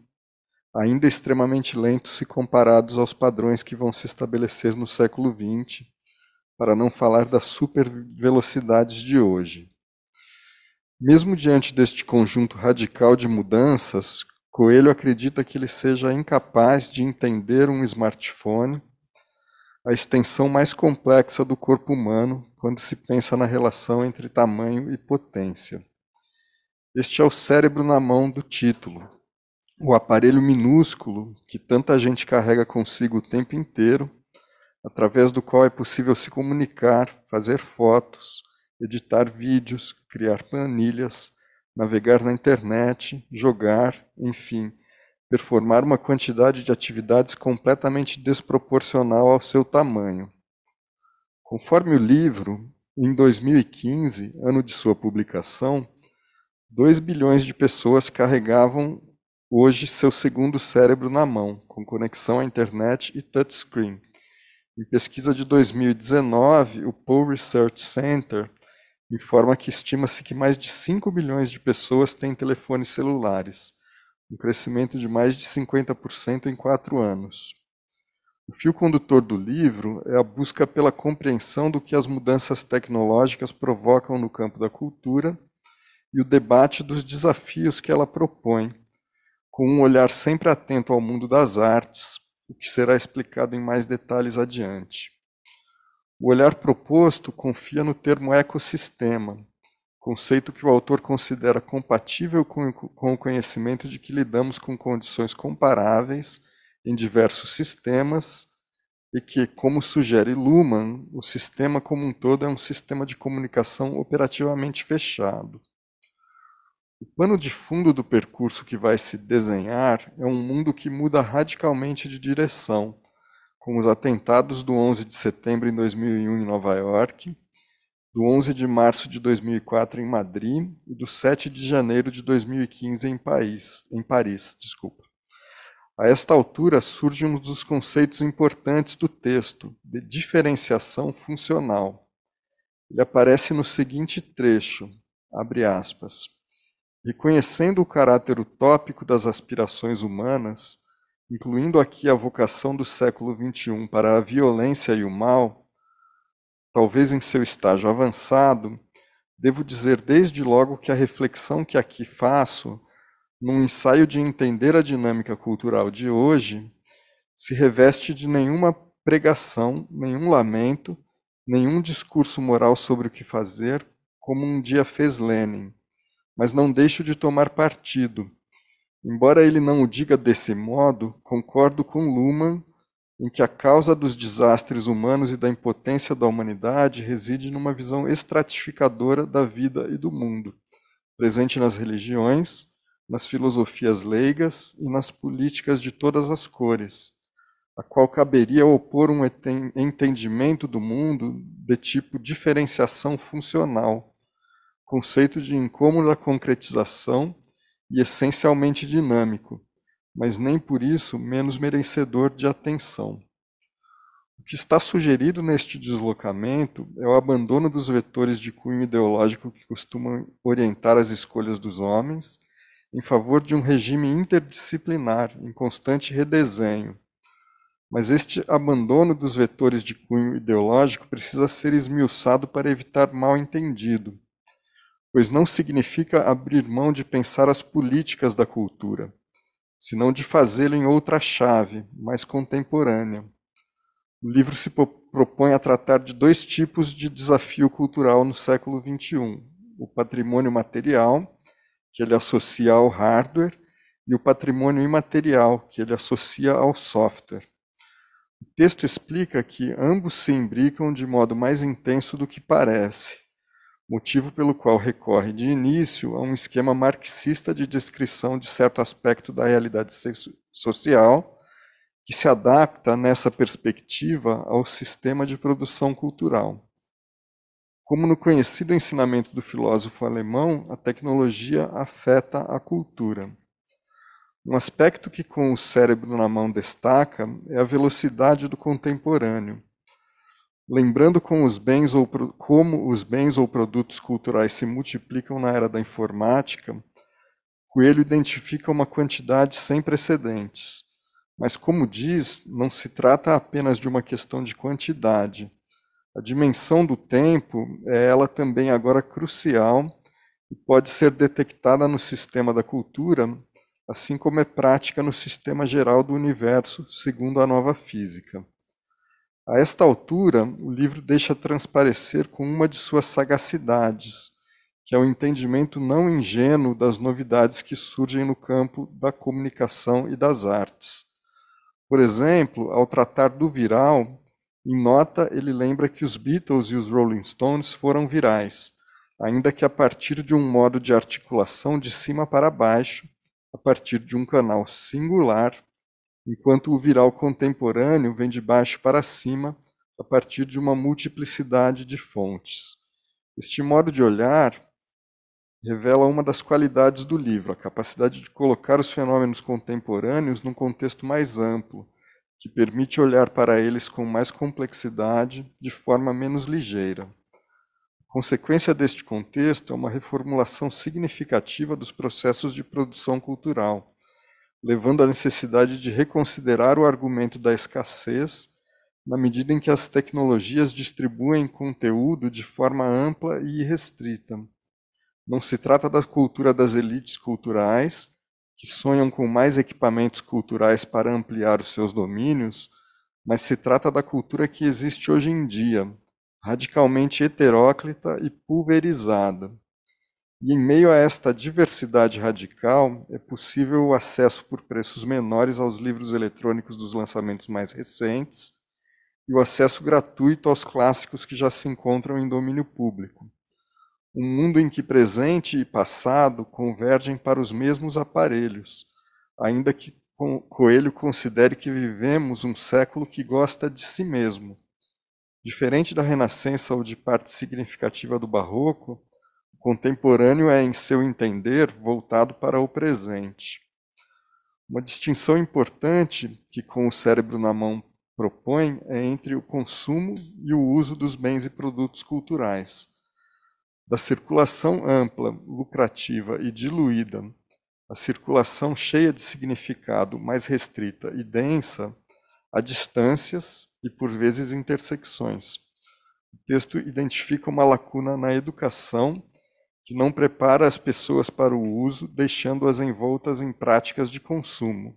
ainda extremamente lentos se comparados aos padrões que vão se estabelecer no século XX, para não falar das supervelocidades de hoje. Mesmo diante deste conjunto radical de mudanças, Coelho acredita que ele seja incapaz de entender um smartphone, a extensão mais complexa do corpo humano, quando se pensa na relação entre tamanho e potência. Este é o cérebro na mão do título, o aparelho minúsculo que tanta gente carrega consigo o tempo inteiro, através do qual é possível se comunicar, fazer fotos, editar vídeos, criar planilhas, navegar na internet, jogar, enfim, performar uma quantidade de atividades completamente desproporcional ao seu tamanho. Conforme o livro, em 2015, ano de sua publicação, 2 bilhões de pessoas carregavam hoje seu segundo cérebro na mão, com conexão à internet e touchscreen. Em pesquisa de 2019, o Pew Research Center informa que estima-se que mais de 5 bilhões de pessoas têm telefones celulares, um crescimento de mais de 50% em 4 anos. O fio condutor do livro é a busca pela compreensão do que as mudanças tecnológicas provocam no campo da cultura e o debate dos desafios que ela propõe, com um olhar sempre atento ao mundo das artes, o que será explicado em mais detalhes adiante. O olhar proposto confia no termo ecossistema, conceito que o autor considera compatível com o conhecimento de que lidamos com condições comparáveis em diversos sistemas e que, como sugere Luhmann, o sistema como um todo é um sistema de comunicação operativamente fechado. O pano de fundo do percurso que vai se desenhar é um mundo que muda radicalmente de direção, com os atentados do 11 de setembro em 2001 em Nova York, do 11 de março de 2004 em Madrid e do 7 de janeiro de 2015 em Paris. A esta altura surge um dos conceitos importantes do texto, de diferenciação funcional. Ele aparece no seguinte trecho, abre aspas, reconhecendo o caráter utópico das aspirações humanas, incluindo aqui a vocação do século XXI para a violência e o mal, talvez em seu estágio avançado, devo dizer desde logo que a reflexão que aqui faço, num ensaio de entender a dinâmica cultural de hoje, se reveste de nenhuma pregação, nenhum lamento, nenhum discurso moral sobre o que fazer, como um dia fez Lenin, mas não deixo de tomar partido. Embora ele não o diga desse modo, concordo com Luhmann em que a causa dos desastres humanos e da impotência da humanidade reside numa visão estratificadora da vida e do mundo, presente nas religiões, nas filosofias leigas e nas políticas de todas as cores, a qual caberia opor um entendimento do mundo de tipo diferenciação funcional, conceito de incômoda concretização e essencialmente dinâmico, mas nem por isso menos merecedor de atenção. O que está sugerido neste deslocamento é o abandono dos vetores de cunho ideológico que costumam orientar as escolhas dos homens, em favor de um regime interdisciplinar, em constante redesenho. Mas este abandono dos vetores de cunho ideológico precisa ser esmiuçado para evitar mal-entendido, pois não significa abrir mão de pensar as políticas da cultura, senão de fazê-lo em outra chave, mais contemporânea. O livro se propõe a tratar de dois tipos de desafio cultural no século XXI: o patrimônio material, que ele associa ao hardware, e o patrimônio imaterial, que ele associa ao software. O texto explica que ambos se imbricam de modo mais intenso do que parece, motivo pelo qual recorre de início a um esquema marxista de descrição de certo aspecto da realidade social, que se adapta, nessa perspectiva, ao sistema de produção cultural. Como no conhecido ensinamento do filósofo alemão, a tecnologia afeta a cultura. Um aspecto que com o cérebro na mão destaca é a velocidade do contemporâneo. Lembrando como os bens ou produtos culturais se multiplicam na era da informática, Coelho identifica uma quantidade sem precedentes. Mas, como diz, não se trata apenas de uma questão de quantidade. A dimensão do tempo é ela também agora crucial e pode ser detectada no sistema da cultura, assim como é prática no sistema geral do universo, segundo a nova física. A esta altura, o livro deixa transparecer com uma de suas sagacidades, que é o entendimento não ingênuo das novidades que surgem no campo da comunicação e das artes. Por exemplo, ao tratar do viral, em nota ele lembra que os Beatles e os Rolling Stones foram virais, ainda que a partir de um modo de articulação de cima para baixo, a partir de um canal singular, enquanto o viral contemporâneo vem de baixo para cima, a partir de uma multiplicidade de fontes. Este modo de olhar revela uma das qualidades do livro, a capacidade de colocar os fenômenos contemporâneos num contexto mais amplo, que permite olhar para eles com mais complexidade, de forma menos ligeira. A consequência deste contexto é uma reformulação significativa dos processos de produção cultural, levando à necessidade de reconsiderar o argumento da escassez, na medida em que as tecnologias distribuem conteúdo de forma ampla e irrestrita. Não se trata da cultura das elites culturais, que sonham com mais equipamentos culturais para ampliar os seus domínios, mas se trata da cultura que existe hoje em dia, radicalmente heteróclita e pulverizada. E em meio a esta diversidade radical, é possível o acesso por preços menores aos livros eletrônicos dos lançamentos mais recentes e o acesso gratuito aos clássicos que já se encontram em domínio público. Um mundo em que presente e passado convergem para os mesmos aparelhos, ainda que Coelho considere que vivemos um século que gosta de si mesmo. Diferente da Renascença ou de parte significativa do Barroco, o contemporâneo é, em seu entender, voltado para o presente. Uma distinção importante que com o cérebro na mão propõe é entre o consumo e o uso dos bens e produtos culturais. Da circulação ampla, lucrativa e diluída, a circulação cheia de significado, mais restrita e densa, há distâncias e, por vezes, intersecções. O texto identifica uma lacuna na educação que não prepara as pessoas para o uso, deixando-as envoltas em práticas de consumo.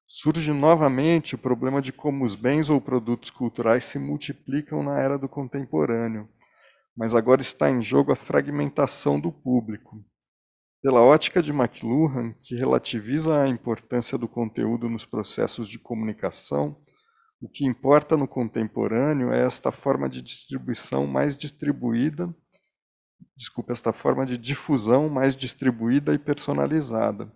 Surge novamente o problema de como os bens ou produtos culturais se multiplicam na era do contemporâneo, mas agora está em jogo a fragmentação do público. Pela ótica de McLuhan, que relativiza a importância do conteúdo nos processos de comunicação, o que importa no contemporâneo é esta forma de distribuição mais distribuída, esta forma de difusão mais distribuída e personalizada,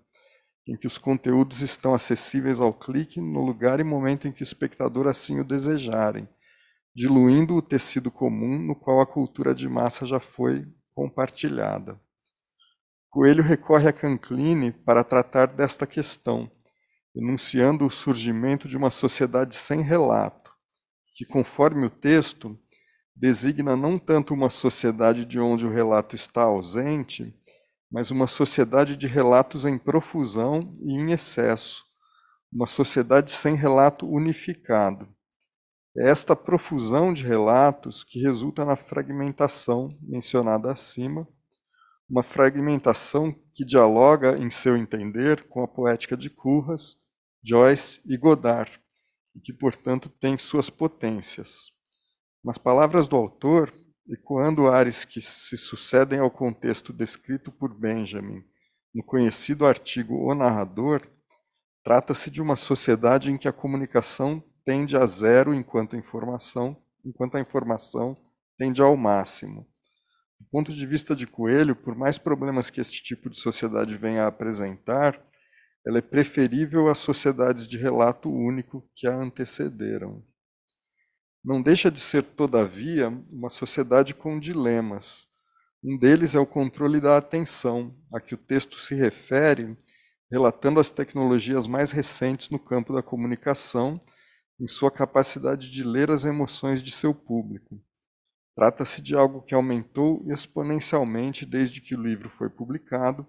em que os conteúdos estão acessíveis ao clique no lugar e momento em que o espectador assim o desejarem, diluindo o tecido comum no qual a cultura de massa já foi compartilhada. Coelho recorre a Canclini para tratar desta questão, enunciando o surgimento de uma sociedade sem relato, que, conforme o texto, designa não tanto uma sociedade de onde o relato está ausente, mas uma sociedade de relatos em profusão e em excesso, uma sociedade sem relato unificado. É esta profusão de relatos que resulta na fragmentação mencionada acima, uma fragmentação que dialoga, em seu entender, com a poética de Curras, Joyce e Godard, e que, portanto, tem suas potências. Nas palavras do autor, ecoando ares que se sucedem ao contexto descrito por Benjamin no conhecido artigo O Narrador, trata-se de uma sociedade em que a comunicação tende a zero enquanto a informação tende ao máximo. Do ponto de vista de Coelho, por mais problemas que este tipo de sociedade venha a apresentar, ela é preferível às sociedades de relato único que a antecederam. Não deixa de ser, todavia, uma sociedade com dilemas. Um deles é o controle da atenção, a que o texto se refere, relatando as tecnologias mais recentes no campo da comunicação, em sua capacidade de ler as emoções de seu público. Trata-se de algo que aumentou exponencialmente desde que o livro foi publicado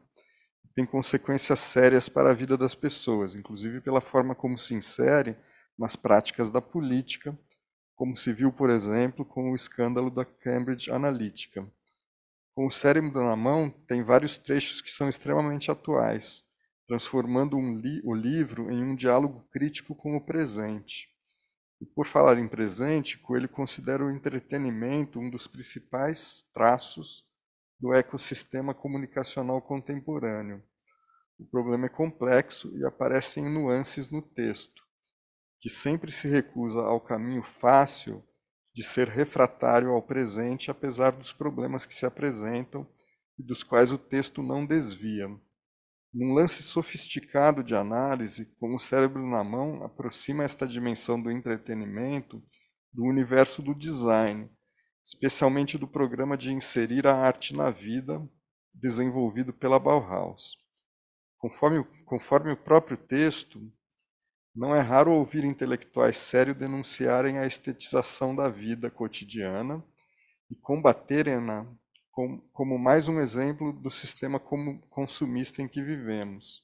e tem consequências sérias para a vida das pessoas, inclusive pela forma como se insere nas práticas da política, como se viu, por exemplo, com o escândalo da Cambridge Analytica. Com o cérebro na mão, tem vários trechos que são extremamente atuais, transformando o livro em um diálogo crítico com o presente. E por falar em presente, Coelho considera o entretenimento um dos principais traços do ecossistema comunicacional contemporâneo. O problema é complexo e aparece em nuances no texto, que sempre se recusa ao caminho fácil de ser refratário ao presente, apesar dos problemas que se apresentam e dos quais o texto não desvia. Num lance sofisticado de análise, com o cérebro na mão, aproxima esta dimensão do entretenimento do universo do design, especialmente do programa de inserir a arte na vida, desenvolvido pela Bauhaus. Conforme o próprio texto, não é raro ouvir intelectuais sérios denunciarem a estetização da vida cotidiana e combaterem-na como mais um exemplo do sistema consumista em que vivemos.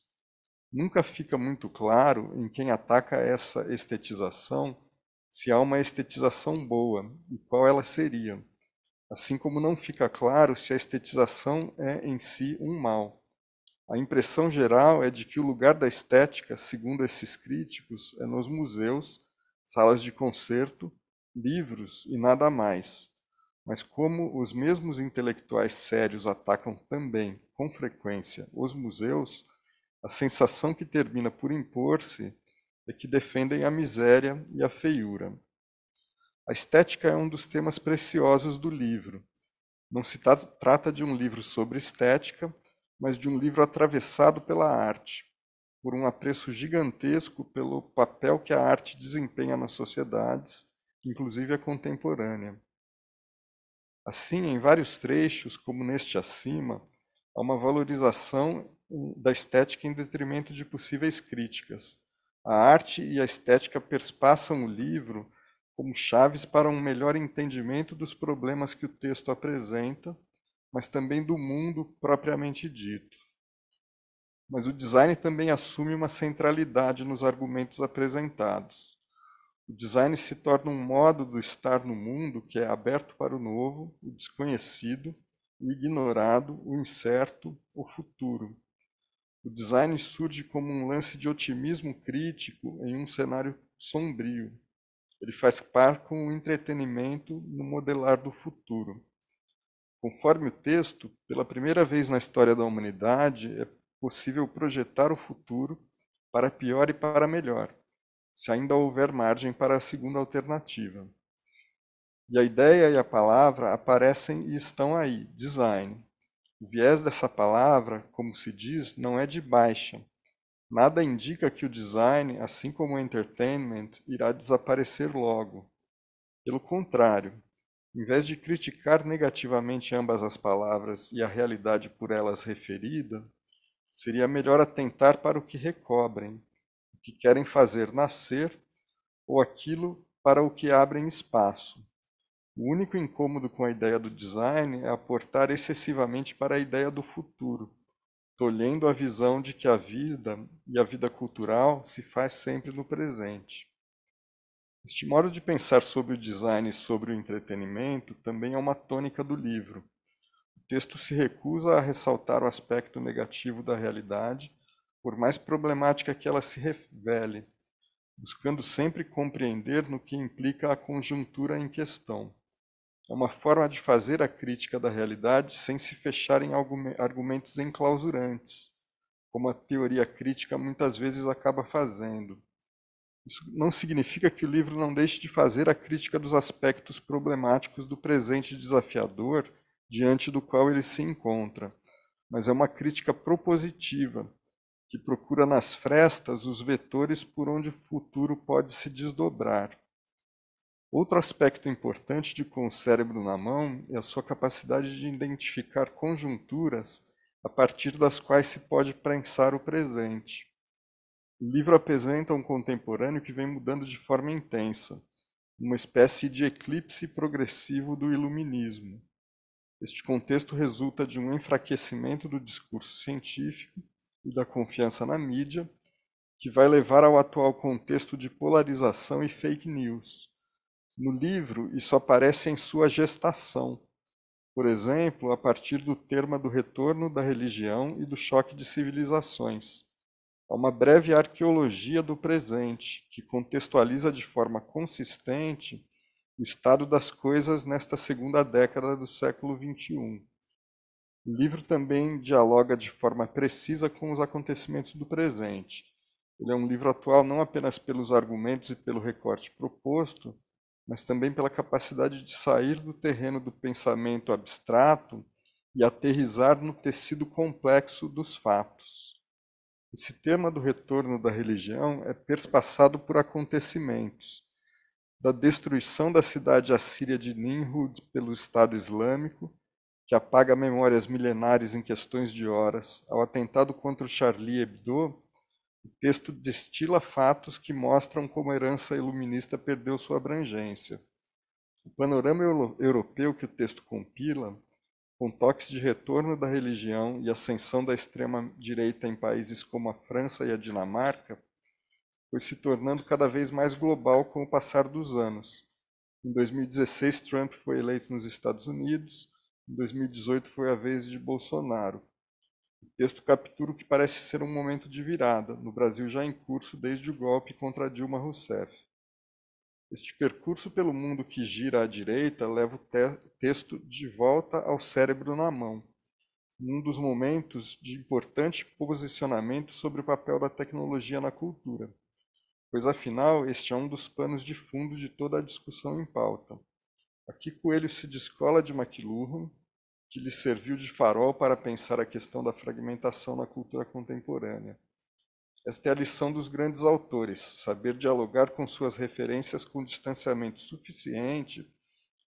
Nunca fica muito claro em quem ataca essa estetização se há uma estetização boa e qual ela seria, assim como não fica claro se a estetização é em si um mal. A impressão geral é de que o lugar da estética, segundo esses críticos, é nos museus, salas de concerto, livros e nada mais. Mas como os mesmos intelectuais sérios atacam também, com frequência, os museus, a sensação que termina por impor-se é que defendem a miséria e a feiura. A estética é um dos temas preciosos do livro. Não se trata de um livro sobre estética, mas de um livro atravessado pela arte, por um apreço gigantesco pelo papel que a arte desempenha nas sociedades, inclusive a contemporânea. Assim, em vários trechos, como neste acima, há uma valorização da estética em detrimento de possíveis críticas. A arte e a estética perspassam o livro como chaves para um melhor entendimento dos problemas que o texto apresenta, mas também do mundo propriamente dito. Mas o design também assume uma centralidade nos argumentos apresentados. O design se torna um modo do estar no mundo que é aberto para o novo, o desconhecido, o ignorado, o incerto, o futuro. O design surge como um lance de otimismo crítico em um cenário sombrio. Ele faz par com o entretenimento no modelar do futuro. Conforme o texto, pela primeira vez na história da humanidade, é possível projetar o futuro para pior e para melhor, se ainda houver margem para a segunda alternativa. E a ideia e a palavra aparecem e estão aí, design. O viés dessa palavra, como se diz, não é de baixa. Nada indica que o design, assim como o entertainment, irá desaparecer logo. Pelo contrário, Em vez de criticar negativamente ambas as palavras e a realidade por elas referida, seria melhor atentar para o que recobrem, o que querem fazer nascer ou aquilo para o que abrem espaço. O único incômodo com a ideia do design é aportar excessivamente para a ideia do futuro, tolhendo a visão de que a vida e a vida cultural se faz sempre no presente. Este modo de pensar sobre o design e sobre o entretenimento também é uma tônica do livro. O texto se recusa a ressaltar o aspecto negativo da realidade, por mais problemática que ela se revele, buscando sempre compreender no que implica a conjuntura em questão. É uma forma de fazer a crítica da realidade sem se fechar em argumentos enclausurantes, como a teoria crítica muitas vezes acaba fazendo. Isso não significa que o livro não deixe de fazer a crítica dos aspectos problemáticos do presente desafiador diante do qual ele se encontra, mas é uma crítica propositiva, que procura nas frestas os vetores por onde o futuro pode se desdobrar. Outro aspecto importante de Com o Cérebro na Mão é a sua capacidade de identificar conjunturas a partir das quais se pode pensar o presente. O livro apresenta um contemporâneo que vem mudando de forma intensa, uma espécie de eclipse progressivo do iluminismo. Este contexto resulta de um enfraquecimento do discurso científico e da confiança na mídia, que vai levar ao atual contexto de polarização e fake news. No livro, isso aparece em sua gestação, por exemplo, a partir do tema do retorno da religião e do choque de civilizações. Há uma breve arqueologia do presente, que contextualiza de forma consistente o estado das coisas nesta segunda década do século XXI. O livro também dialoga de forma precisa com os acontecimentos do presente. Ele é um livro atual não apenas pelos argumentos e pelo recorte proposto, mas também pela capacidade de sair do terreno do pensamento abstrato e aterrissar no tecido complexo dos fatos. Esse tema do retorno da religião é perspassado por acontecimentos, da destruição da cidade assíria de Nimrud pelo Estado Islâmico, que apaga memórias milenares em questões de horas, ao atentado contra o Charlie Hebdo. O texto destila fatos que mostram como a herança iluminista perdeu sua abrangência. O panorama europeu que o texto compila, com toques de retorno da religião e ascensão da extrema-direita em países como a França e a Dinamarca, foi se tornando cada vez mais global com o passar dos anos. Em 2016, Trump foi eleito nos Estados Unidos, em 2018 foi a vez de Bolsonaro. O texto captura o que parece ser um momento de virada, no Brasil já em curso desde o golpe contra Dilma Rousseff. Este percurso pelo mundo que gira à direita leva o texto de volta ao cérebro na mão, num dos momentos de importante posicionamento sobre o papel da tecnologia na cultura, pois afinal este é um dos panos de fundo de toda a discussão em pauta. Aqui Coelho se descola de McLuhan, que lhe serviu de farol para pensar a questão da fragmentação na cultura contemporânea. Esta é a lição dos grandes autores, saber dialogar com suas referências com distanciamento suficiente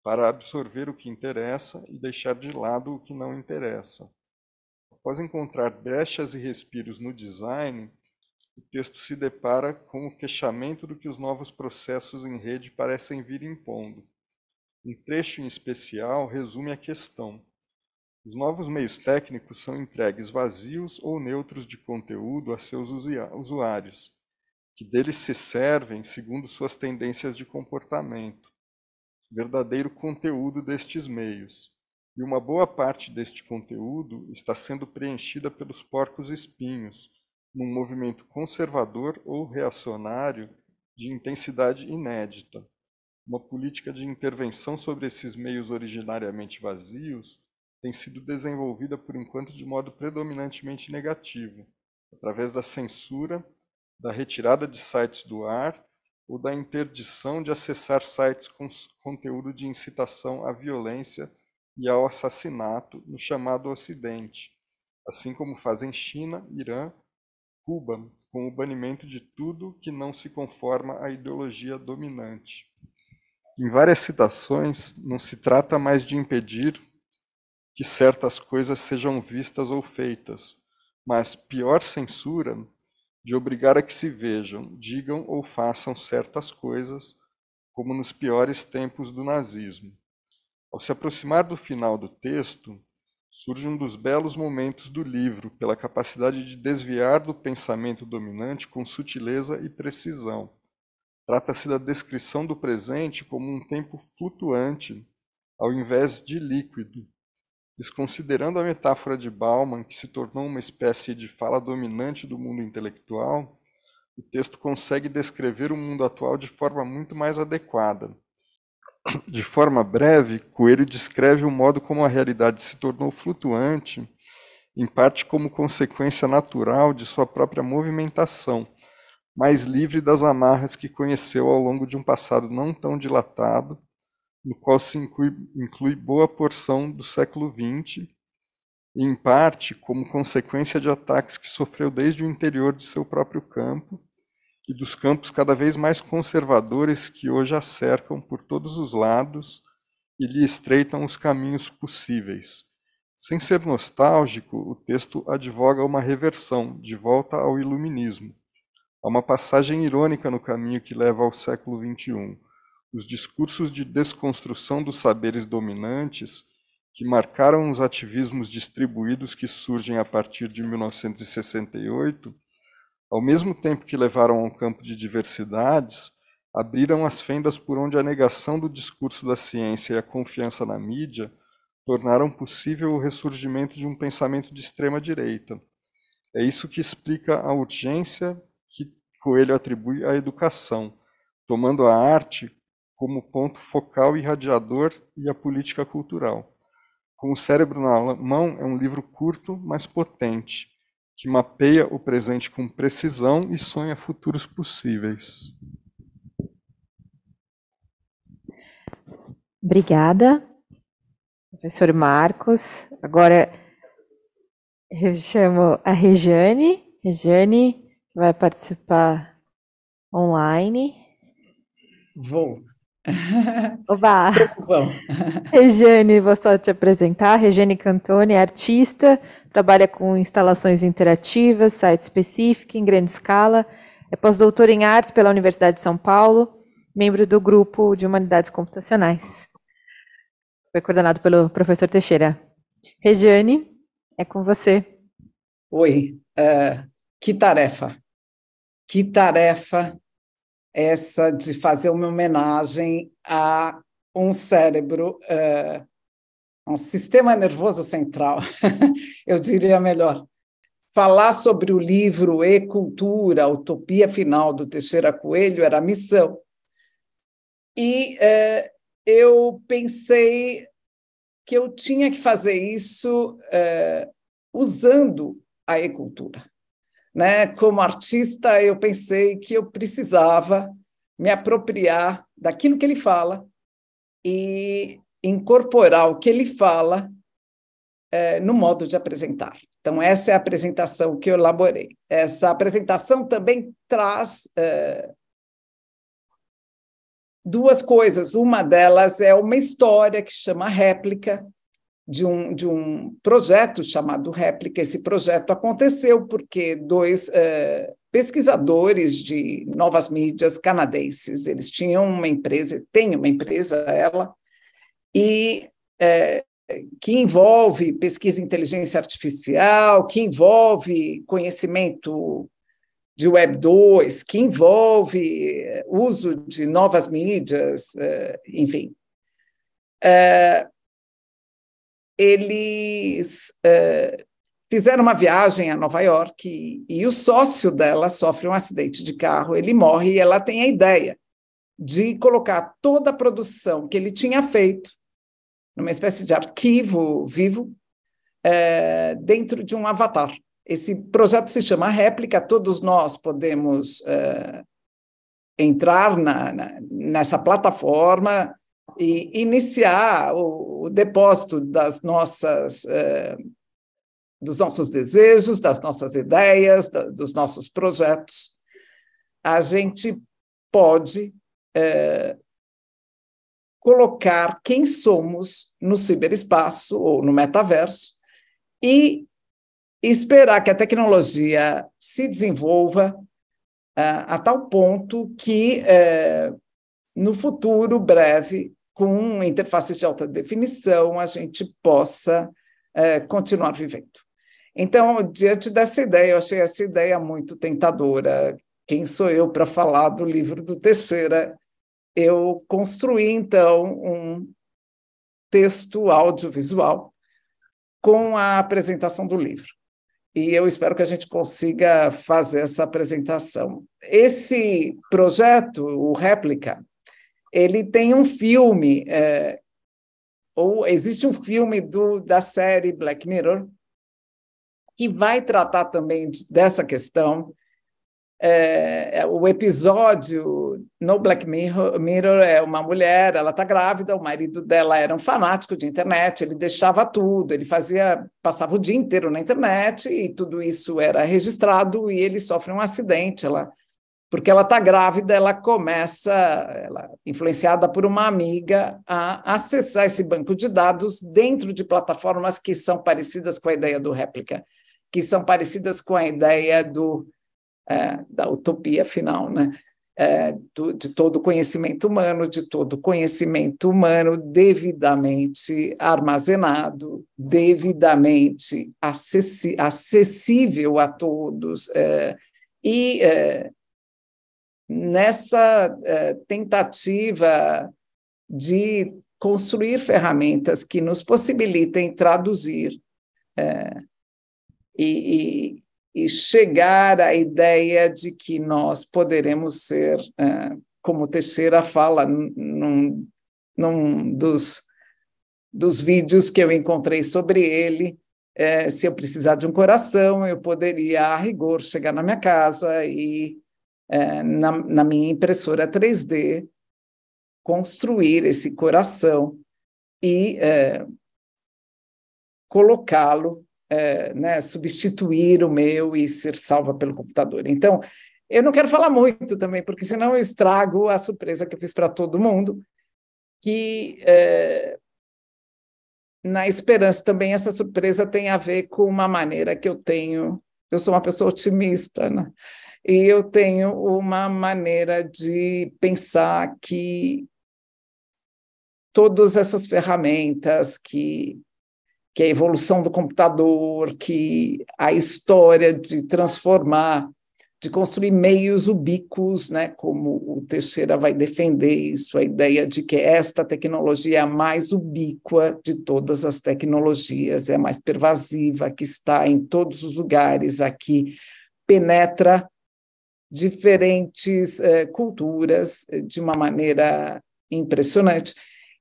para absorver o que interessa e deixar de lado o que não interessa. Após encontrar brechas e respiros no design, o texto se depara com o fechamento do que os novos processos em rede parecem vir impondo. Um trecho em especial resume a questão. Os novos meios técnicos são entregues vazios ou neutros de conteúdo a seus usuários, que deles se servem segundo suas tendências de comportamento. Verdadeiro conteúdo destes meios. E uma boa parte deste conteúdo está sendo preenchida pelos porcos espinhos, num movimento conservador ou reacionário de intensidade inédita. Uma política de intervenção sobre esses meios originariamente vazios tem sido desenvolvida por enquanto de modo predominantemente negativo, através da censura, da retirada de sites do ar ou da interdição de acessar sites com conteúdo de incitação à violência e ao assassinato no chamado Ocidente, assim como fazem China, Irã, Cuba, com o banimento de tudo que não se conforma à ideologia dominante. Em várias citações, não se trata mais de impedir que certas coisas sejam vistas ou feitas, mas, pior censura, de obrigar a que se vejam, digam ou façam certas coisas, como nos piores tempos do nazismo. Ao se aproximar do final do texto, surge um dos belos momentos do livro, pela capacidade de desviar do pensamento dominante com sutileza e precisão. Trata-se da descrição do presente como um tempo flutuante, ao invés de líquido. Desconsiderando a metáfora de Bauman, que se tornou uma espécie de fala dominante do mundo intelectual, o texto consegue descrever o mundo atual de forma muito mais adequada. De forma breve, Coelho descreve o modo como a realidade se tornou flutuante, em parte como consequência natural de sua própria movimentação, mais livre das amarras que conheceu ao longo de um passado não tão dilatado, no qual se inclui boa porção do século XX, e em parte como consequência de ataques que sofreu desde o interior de seu próprio campo, e dos campos cada vez mais conservadores que hoje a cercam por todos os lados e lhe estreitam os caminhos possíveis. Sem ser nostálgico, o texto advoga uma reversão, de volta ao iluminismo. Há uma passagem irônica no caminho que leva ao século XXI. Os discursos de desconstrução dos saberes dominantes, que marcaram os ativismos distribuídos que surgem a partir de 1968, ao mesmo tempo que levaram ao campo de diversidades, abriram as fendas por onde a negação do discurso da ciência e a confiança na mídia tornaram possível o ressurgimento de um pensamento de extrema-direita. É isso que explica a urgência que Coelho atribui à educação, tomando a arte como ponto focal e irradiador e a política cultural. Com o Cérebro na Mão é um livro curto, mas potente, que mapeia o presente com precisão e sonha futuros possíveis. Obrigada, professor Marcos. Agora eu chamo a Regiane. Regiane vai participar online. Vou. Oba! Vamos. Regiane, vou só te apresentar. Regiane Cantoni é artista, trabalha com instalações interativas, site específico, em grande escala, é pós-doutora em artes pela Universidade de São Paulo, membro do grupo de Humanidades Computacionais. Foi coordenado pelo professor Teixeira. Regiane, é com você. Oi, que tarefa essa de fazer uma homenagem a um cérebro, a um sistema nervoso central, eu diria melhor. Falar sobre o livro E Cultura, a Utopia Final, do Teixeira Coelho, era a missão. E eu pensei que eu tinha que fazer isso usando a e-cultura. Né? Como artista, eu pensei que eu precisava me apropriar daquilo que ele fala e incorporar o que ele fala no modo de apresentar. Então, essa é a apresentação que eu elaborei. Essa apresentação também traz duas coisas. Uma delas é uma história que chama Réplica, de um projeto chamado Réplica. Esse projeto aconteceu porque dois pesquisadores de novas mídias canadenses, eles tinham uma empresa, tem uma empresa, ela, e que envolve pesquisa em inteligência artificial, que envolve conhecimento de Web 2, que envolve uso de novas mídias, enfim. Eles fizeram uma viagem a Nova York e o sócio dela sofre um acidente de carro, ele morre e ela tem a ideia de colocar toda a produção que ele tinha feito numa espécie de arquivo vivo dentro de um avatar. Esse projeto se chama Réplica, todos nós podemos entrar nessa plataforma e iniciar o depósito dos nossos desejos, das nossas ideias, dos nossos projetos. A gente pode colocar quem somos no ciberespaço ou no metaverso e esperar que a tecnologia se desenvolva a tal ponto que, no futuro breve, com interfaces de alta definição, a gente possa continuar vivendo. Então, diante dessa ideia, eu achei essa ideia muito tentadora. Quem sou eu para falar do livro do Teixeira? Eu construí, então, um texto audiovisual com a apresentação do livro. E eu espero que a gente consiga fazer essa apresentação. Esse projeto, o Réplica, ele tem um filme, ou existe um filme da série Black Mirror, que vai tratar também dessa questão. O episódio no Black Mirror é uma mulher, ela está grávida, o marido dela era um fanático de internet, ele deixava tudo, ele passava o dia inteiro na internet e tudo isso era registrado e ele sofre um acidente, porque ela está grávida, ela influenciada por uma amiga, a acessar esse banco de dados dentro de plataformas que são parecidas com a ideia do Réplica, que são parecidas com a ideia da utopia final, né? De todo conhecimento humano devidamente armazenado, devidamente acessível a todos, e nessa tentativa de construir ferramentas que nos possibilitem traduzir e chegar à ideia de que nós poderemos ser, como o Teixeira fala num dos vídeos que eu encontrei sobre ele, se eu precisar de um coração, eu poderia, a rigor, chegar na minha casa e, na minha impressora 3D, construir esse coração e colocá-lo, substituir o meu e ser salva pelo computador. Então, eu não quero falar muito também, porque senão eu estrago a surpresa que eu fiz para todo mundo, que, na esperança também, essa surpresa tem a ver com uma maneira que eu sou uma pessoa otimista, né? E eu tenho uma maneira de pensar que todas essas ferramentas que a evolução do computador, que a história de transformar, de construir meios ubíquos, né, como o Teixeira vai defender isso, a ideia de que esta tecnologia é a mais ubíqua de todas as tecnologias, é a mais pervasiva, que está em todos os lugares, aqui penetra diferentes culturas de uma maneira impressionante.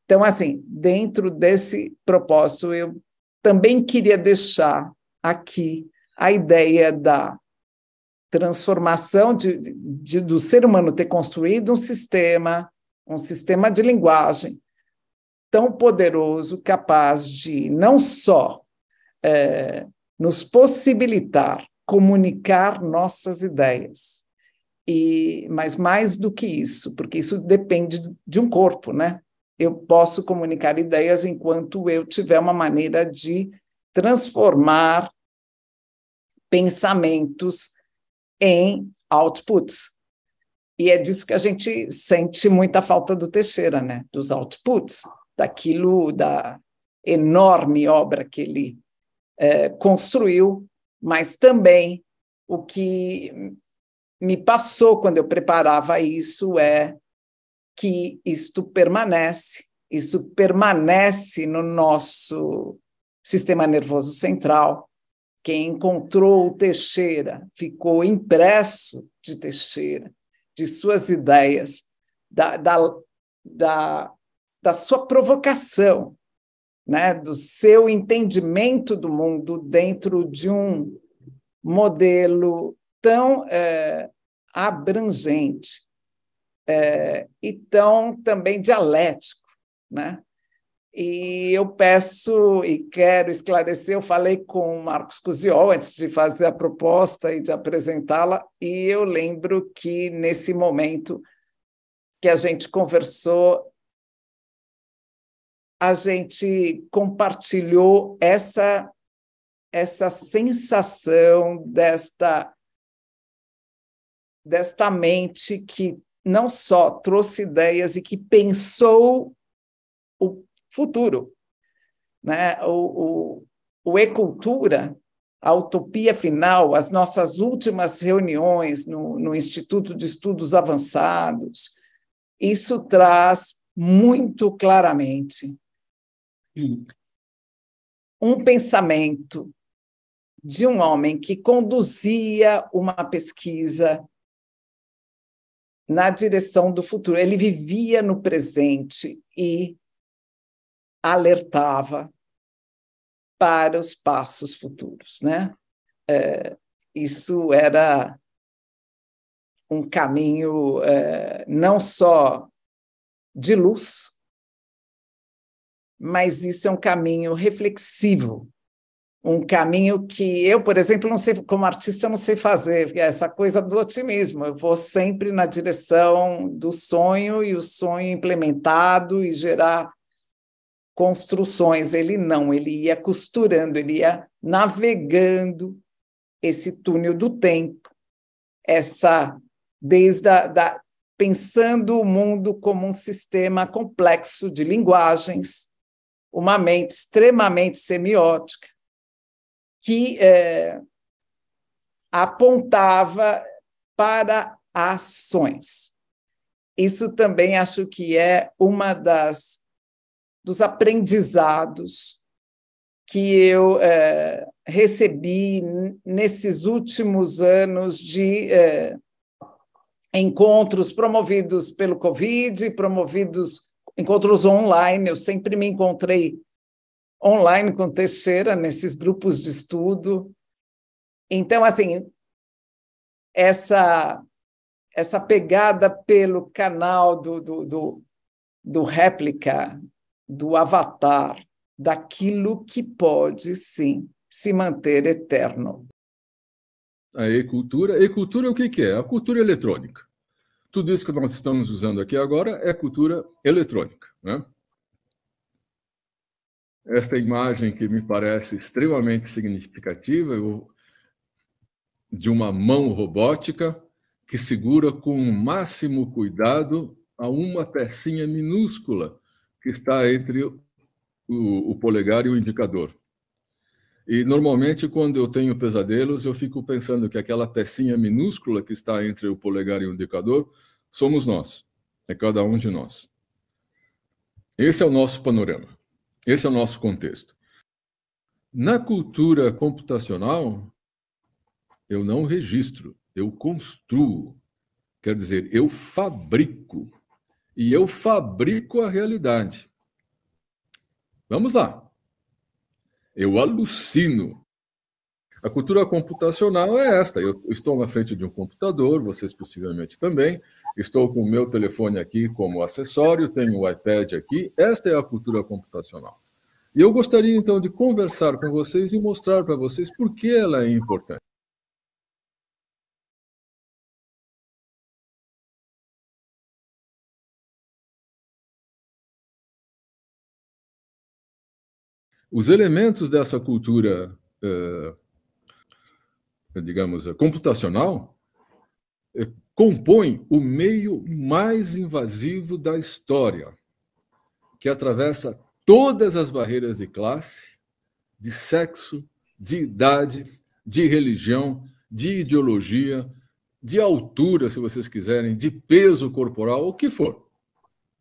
Então, assim, dentro desse propósito, eu também queria deixar aqui a ideia da transformação do ser humano ter construído um sistema de linguagem tão poderoso, capaz de não só nos possibilitar comunicar nossas ideias, mas mais do que isso, porque isso depende de um corpo, né? Eu posso comunicar ideias enquanto eu tiver uma maneira de transformar pensamentos em outputs. E é disso que a gente sente muita falta do Teixeira, né? Dos outputs, da enorme obra que ele construiu, mas também o que me passou quando eu preparava isso que isso permanece no nosso sistema nervoso central. Quem encontrou o Teixeira ficou impresso de Teixeira, de suas ideias, da sua provocação, né? Do seu entendimento do mundo dentro de um modelo tão abrangente, e tão também dialético, né? E eu peço e quero esclarecer, eu falei com o Marcos Cusiol antes de fazer a proposta e de apresentá-la, e eu lembro que nesse momento que a gente conversou, a gente compartilhou essa sensação desta mente que não só trouxe ideias e que pensou o futuro, né? O E-Cultura, a utopia final, as nossas últimas reuniões no Instituto de Estudos Avançados, isso traz muito claramente um pensamento de um homem que conduzia uma pesquisa na direção do futuro. Ele vivia no presente e alertava para os passos futuros, né? Isso era um caminho não só de luz, mas isso é um caminho reflexivo, um caminho que eu, por exemplo, não sei, como artista, não sei fazer, porque é essa coisa do otimismo. Eu vou sempre na direção do sonho e o sonho implementado e gerar construções. Ele não, ele ia costurando, ele ia navegando esse túnel do tempo, pensando o mundo como um sistema complexo de linguagens, uma mente extremamente semiótica, que apontava para ações. Isso também acho que é uma dos aprendizados que eu recebi nesses últimos anos de encontros promovidos pelo Covid, encontros online. Eu sempre me encontrei online com Teixeira, nesses grupos de estudo. Então, assim, essa pegada pelo canal do réplica, do avatar, daquilo que pode, sim, se manter eterno. A E-Cultura. E-Cultura, o que é? A cultura eletrônica. Tudo isso que nós estamos usando aqui agora é cultura eletrônica, né? Esta imagem que me parece extremamente significativa de uma mão robótica que segura com o máximo cuidado a uma pecinha minúscula que está entre o polegar e o indicador. E, normalmente, quando eu tenho pesadelos, eu fico pensando que aquela pecinha minúscula que está entre o polegar e o indicador somos nós, é cada um de nós. Esse é o nosso panorama. Esse é o nosso contexto. Na cultura computacional, eu não registro, eu construo. Quer dizer, eu fabrico. E eu fabrico a realidade. Vamos lá. Eu alucino. A cultura computacional é esta. Eu estou na frente de um computador, vocês possivelmente também. Estou com o meu telefone aqui como acessório, tenho o iPad aqui. Esta é a cultura computacional. E eu gostaria, então, de conversar com vocês e mostrar para vocês por que ela é importante. Os elementos dessa cultura, digamos, computacional, compõem o meio mais invasivo da história, que atravessa todas as barreiras de classe, de sexo, de idade, de religião, de ideologia, de altura, se vocês quiserem, de peso corporal, o que for.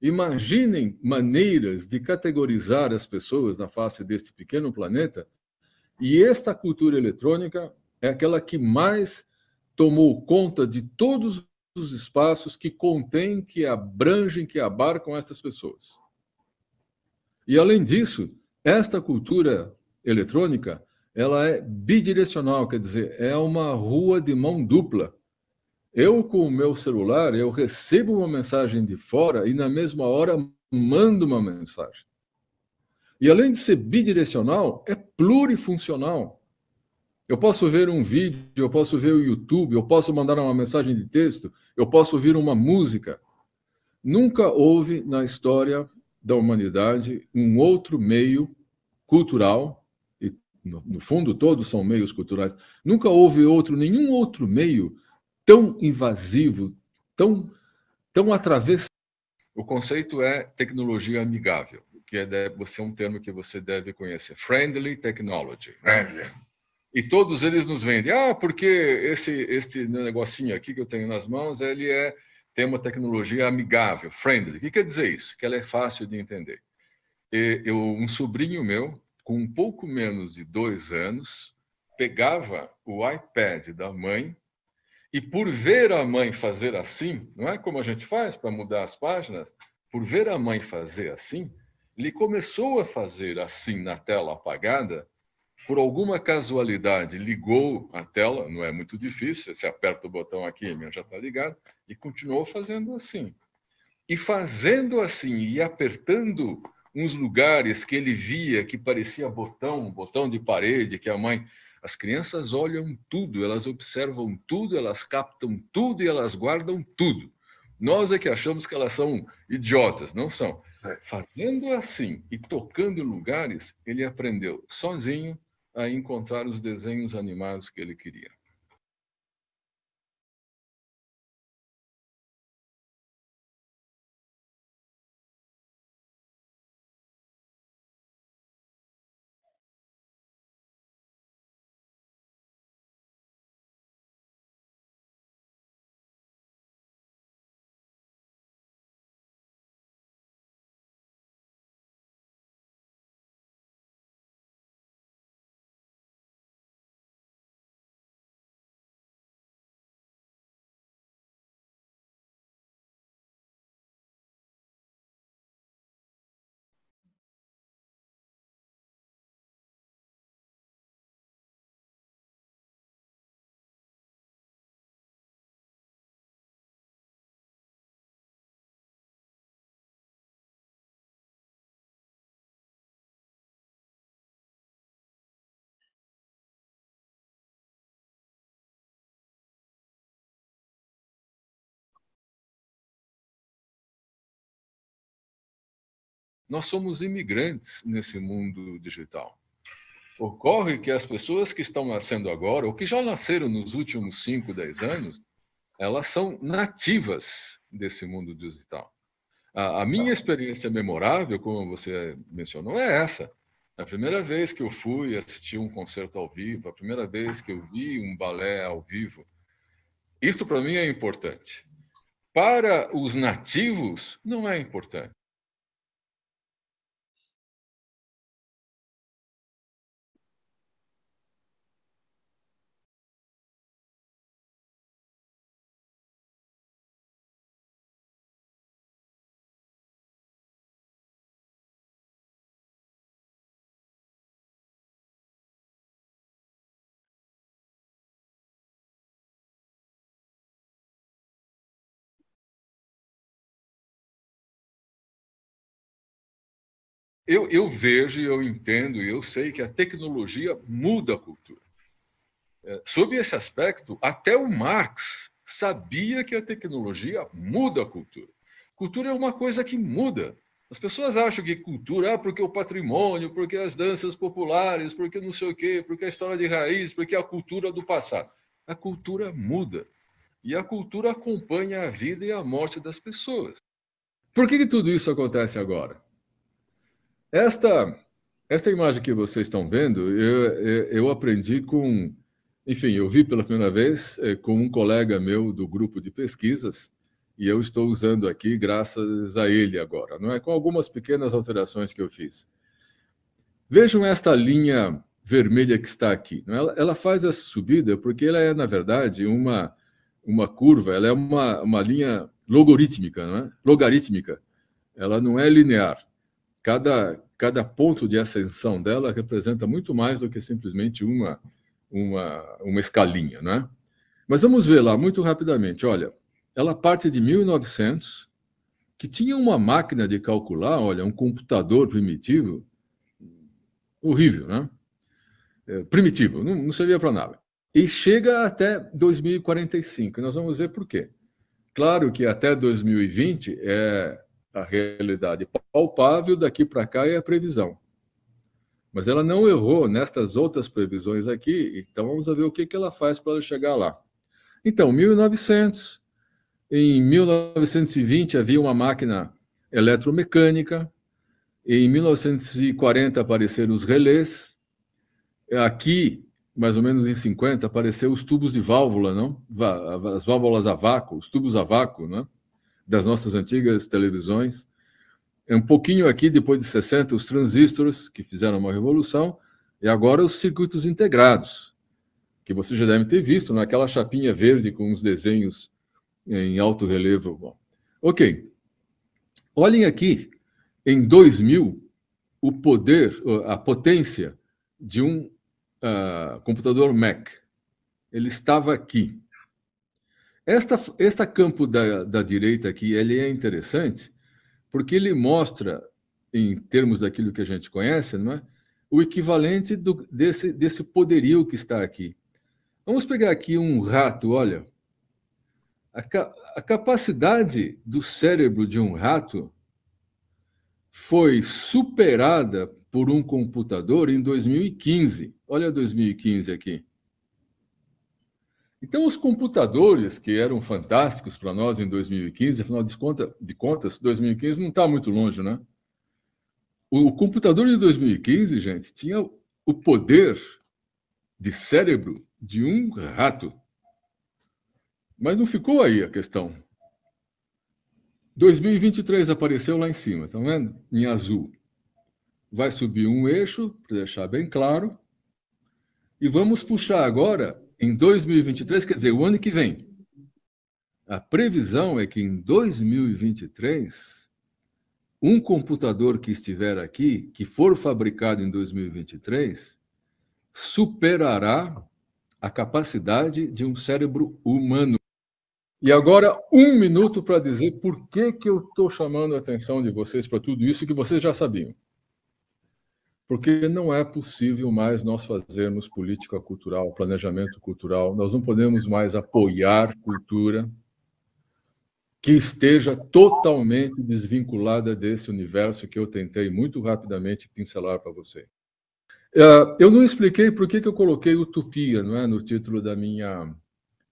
Imaginem maneiras de categorizar as pessoas na face deste pequeno planeta, e esta cultura eletrônica é aquela que mais tomou conta de todos os espaços que contêm, que abrangem, que abarcam estas pessoas. E, além disso, esta cultura eletrônica, ela é bidirecional, quer dizer, é uma rua de mão dupla. Eu, com o meu celular, eu recebo uma mensagem de fora e, na mesma hora, mando uma mensagem. E, além de ser bidirecional, é plurifuncional. Eu posso ver um vídeo, eu posso ver o YouTube, eu posso mandar uma mensagem de texto, eu posso ouvir uma música. Nunca houve na história da humanidade um outro meio cultural, e no fundo todos são meios culturais, nunca houve nenhum outro meio tão invasivo, tão atravessado. O conceito é tecnologia amigável, que é um termo que você deve conhecer. Friendly technology. Friendly. E todos eles nos vendem. Porque este negocinho aqui que eu tenho nas mãos, tem uma tecnologia amigável, friendly. O que quer dizer isso? Que ela é fácil de entender. Um sobrinho meu, com um pouco menos de 2 anos, pegava o iPad da mãe e, por ver a mãe fazer assim, não é como a gente faz para mudar as páginas, por ver a mãe fazer assim, ele começou a fazer assim na tela apagada. Por alguma casualidade, ligou a tela, não é muito difícil, você aperta o botão aqui, já está ligado, e continuou fazendo assim. E fazendo assim, e apertando uns lugares que ele via que parecia botão de parede, que a mãe... As crianças olham tudo, elas observam tudo, elas captam tudo e elas guardam tudo. Nós é que achamos que elas são idiotas, não são. Fazendo assim e tocando em lugares, ele aprendeu sozinho a encontrar os desenhos animados que ele queria. Nós somos imigrantes nesse mundo digital. Ocorre que as pessoas que estão nascendo agora, ou que já nasceram nos últimos 5, 10 anos, elas são nativas desse mundo digital. A minha experiência memorável, como você mencionou, é essa. A primeira vez que eu fui assistir um concerto ao vivo, a primeira vez que eu vi um balé ao vivo, isto para mim é importante. Para os nativos, não é importante. Eu vejo, eu entendo e eu sei que a tecnologia muda a cultura. Sob esse aspecto, até o Marx sabia que a tecnologia muda a cultura. Cultura é uma coisa que muda. As pessoas acham que cultura é porque o patrimônio, porque as danças populares, porque não sei o quê, porque a história de raiz, porque a cultura do passado. A cultura muda. E a cultura acompanha a vida e a morte das pessoas. Por que tudo isso acontece agora? Esta imagem que vocês estão vendo, eu aprendi com... Enfim, eu vi pela primeira vez com um colega meu do grupo de pesquisas, e eu estou usando aqui graças a ele agora, não é? Com algumas pequenas alterações que eu fiz. Vejam esta linha vermelha que está aqui. Ela faz essa subida porque ela é, na verdade, uma curva, ela é uma linha logarítmica, não é? Logarítmica. Ela não é linear. Cada ponto de ascensão dela representa muito mais do que simplesmente uma escalinha, né? Mas vamos ver lá muito rapidamente. Olha, ela parte de 1900, que tinha uma máquina de calcular, olha, um computador primitivo, horrível, né? Primitivo, não servia para nada. E chega até 2045, e nós vamos ver por quê. Claro que até 2020 é a realidade palpável daqui para cá é a previsão. Mas ela não errou nestas outras previsões aqui, então vamos ver o que ela faz para ela chegar lá. Então, 1900, em 1920 havia uma máquina eletromecânica, em 1940 apareceram os relés, aqui, mais ou menos em 50, apareceram os tubos de válvula, não? As válvulas a vácuo, os tubos a vácuo, não? Das nossas antigas televisões. Um pouquinho aqui, depois de 60, os transistores, que fizeram uma revolução, e agora os circuitos integrados, que você já deve ter visto, naquela chapinha verde com os desenhos em alto relevo. Bom, ok. Olhem aqui, em 2000, o poder, a potência de um computador Mac. Ele estava aqui. Esta campo da direita aqui, ele é interessante, porque ele mostra, em termos daquilo que a gente conhece, não é? O equivalente desse poderio que está aqui. Vamos pegar aqui um rato, olha. A capacidade do cérebro de um rato foi superada por um computador em 2015. Olha 2015 aqui. Então, os computadores que eram fantásticos para nós em 2015, afinal de contas, 2015 não está muito longe, né? O computador de 2015, gente, tinha o poder de cérebro de um rato. Mas não ficou aí a questão. 2023 apareceu lá em cima, estão vendo? Em azul. Vai subir um eixo, para deixar bem claro. E vamos puxar agora, em 2023, quer dizer, o ano que vem. A previsão é que em 2023, um computador que estiver aqui, que for fabricado em 2023, superará a capacidade de um cérebro humano. E agora, 1 minuto para dizer por que eu estou chamando a atenção de vocês para tudo isso que vocês já sabiam. Porque não é possível mais nós fazermos política cultural, planejamento cultural. Nós não podemos mais apoiar cultura que esteja totalmente desvinculada desse universo que eu tentei muito rapidamente pincelar para você. Eu não expliquei por que eu coloquei utopia, não é, no título da minha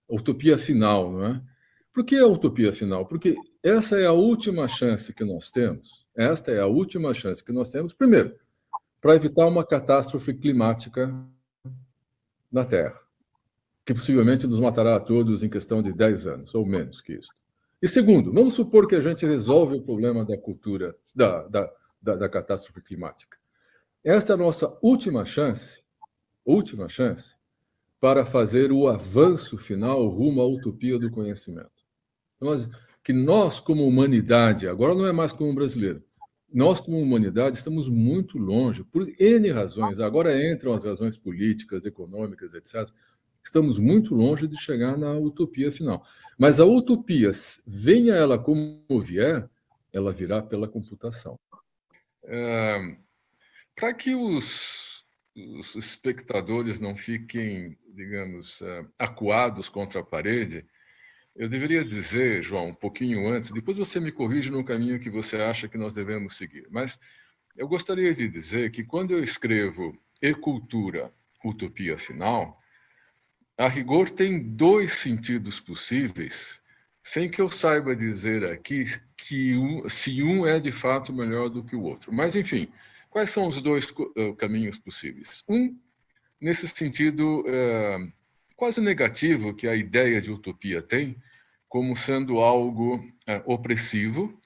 utopia final, não é? Por que a utopia final? Porque essa é a última chance que nós temos. Esta é a última chance que nós temos, primeiro, para evitar uma catástrofe climática na Terra, que possivelmente nos matará a todos em questão de 10 anos, ou menos que isso. E segundo, vamos supor que a gente resolve o problema da cultura, da catástrofe climática. Esta é a nossa última chance para fazer o avanço final rumo à utopia do conhecimento. Nós, como humanidade, agora não é mais como brasileiro, nós, como humanidade, estamos muito longe, por N razões, agora entram as razões políticas, econômicas, etc., estamos muito longe de chegar na utopia final. Mas a utopia, venha ela como vier, ela virá pela computação. Para que os espectadores não fiquem, digamos, acuados contra a parede, eu deveria dizer, João, um pouquinho antes, depois você me corrige no caminho que você acha que nós devemos seguir, mas eu gostaria de dizer que quando eu escrevo E Cultura, Utopia Final, a rigor tem 2 sentidos possíveis, sem que eu saiba dizer aqui se um é de fato melhor do que o outro. Mas, enfim, quais são os 2 caminhos possíveis? Um, nesse sentido quase negativo que a ideia de utopia tem, como sendo algo opressivo,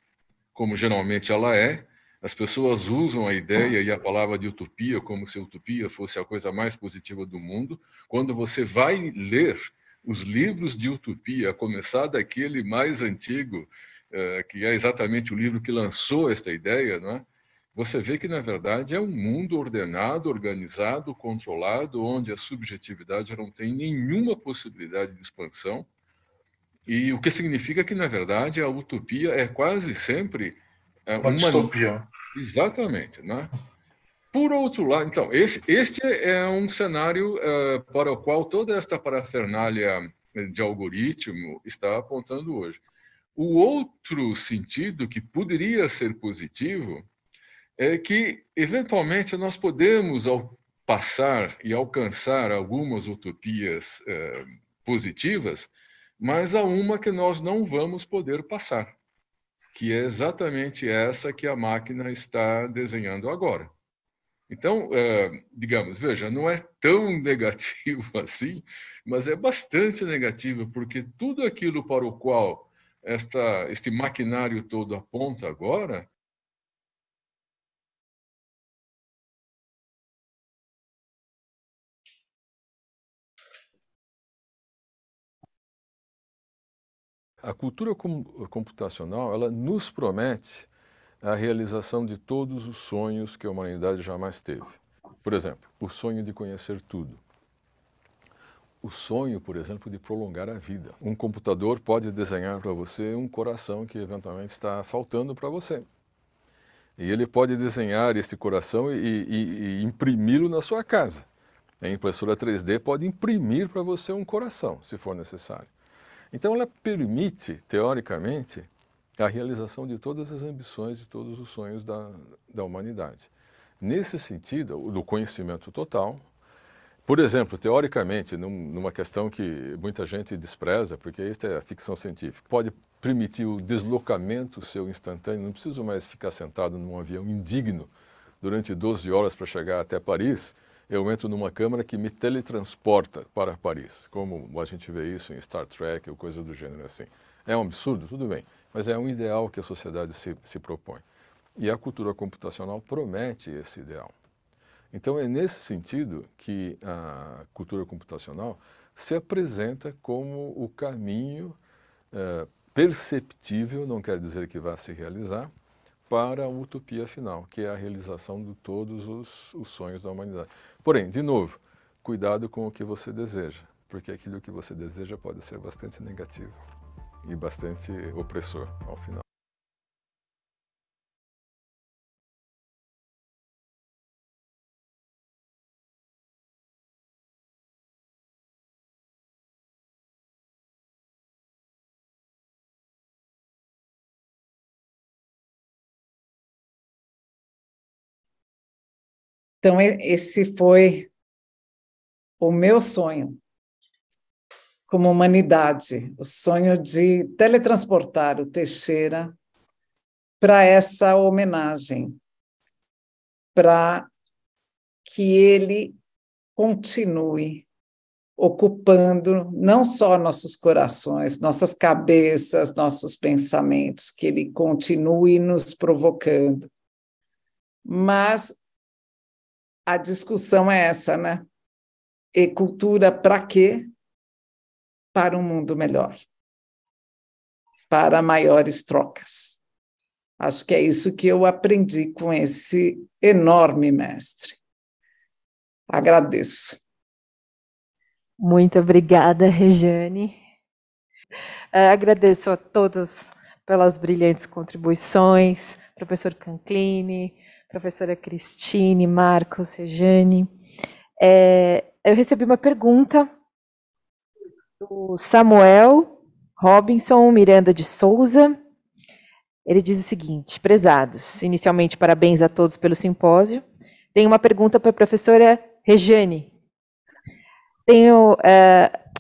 como geralmente ela é. As pessoas usam a ideia e a palavra de utopia como se a utopia fosse a coisa mais positiva do mundo. Quando você vai ler os livros de utopia, a começar daquele mais antigo, que é exatamente o livro que lançou esta ideia, não é? Você vê que, na verdade, é um mundo ordenado, organizado, controlado, onde a subjetividade não tem nenhuma possibilidade de expansão. E o que significa que, na verdade, a utopia é quase sempre uma distopia. Exatamente, né? Por outro lado, então, este é um cenário para o qual toda esta parafernália de algoritmo está apontando hoje. O outro sentido, que poderia ser positivo, é que, eventualmente, nós podemos passar e alcançar algumas utopias positivas, mas há uma que nós não vamos poder passar, que é exatamente essa que a máquina está desenhando agora. Então, digamos, veja, não é tão negativo assim, mas é bastante negativo, porque tudo aquilo para o qual este maquinário todo aponta agora, a cultura computacional, ela nos promete a realização de todos os sonhos que a humanidade jamais teve. Por exemplo, o sonho de conhecer tudo. O sonho, por exemplo, de prolongar a vida. Um computador pode desenhar para você um coração que eventualmente está faltando para você. E ele pode desenhar este coração e imprimi-lo na sua casa. A impressora 3D pode imprimir para você um coração, se for necessário. Então ela permite, teoricamente, a realização de todas as ambições, de todos os sonhos da humanidade. Nesse sentido, do conhecimento total, por exemplo, teoricamente, numa questão que muita gente despreza, porque isso é a ficção científica, pode permitir o deslocamento seu instantâneo, não preciso mais ficar sentado num avião indigno durante 12 horas para chegar até Paris, eu entro numa câmara que me teletransporta para Paris, como a gente vê isso em Star Trek ou coisa do gênero assim. É um absurdo? Tudo bem, mas é um ideal que a sociedade se propõe. E a cultura computacional promete esse ideal. Então é nesse sentido que a cultura computacional se apresenta como o caminho perceptível, não quer dizer que vá se realizar, para a utopia final, que é a realização de todos os sonhos da humanidade. Porém, de novo, cuidado com o que você deseja, porque aquilo que você deseja pode ser bastante negativo e bastante opressor ao final. Então, esse foi o meu sonho como humanidade, o sonho de teletransportar o Teixeira para essa homenagem, para que ele continue ocupando não só nossos corações, nossas cabeças, nossos pensamentos, que ele continue nos provocando. Mas a discussão é essa, né? E cultura para quê? Para um mundo melhor, para maiores trocas. Acho que é isso que eu aprendi com esse enorme mestre. Agradeço. Muito obrigada, Rejane. Agradeço a todos pelas brilhantes contribuições, professor Canclini, professora Cristine, Marcos, Rejane. Eu recebi uma pergunta do Samuel Robinson Miranda de Souza. Ele diz o seguinte: prezados, inicialmente parabéns a todos pelo simpósio. Tenho uma pergunta para a professora Rejane.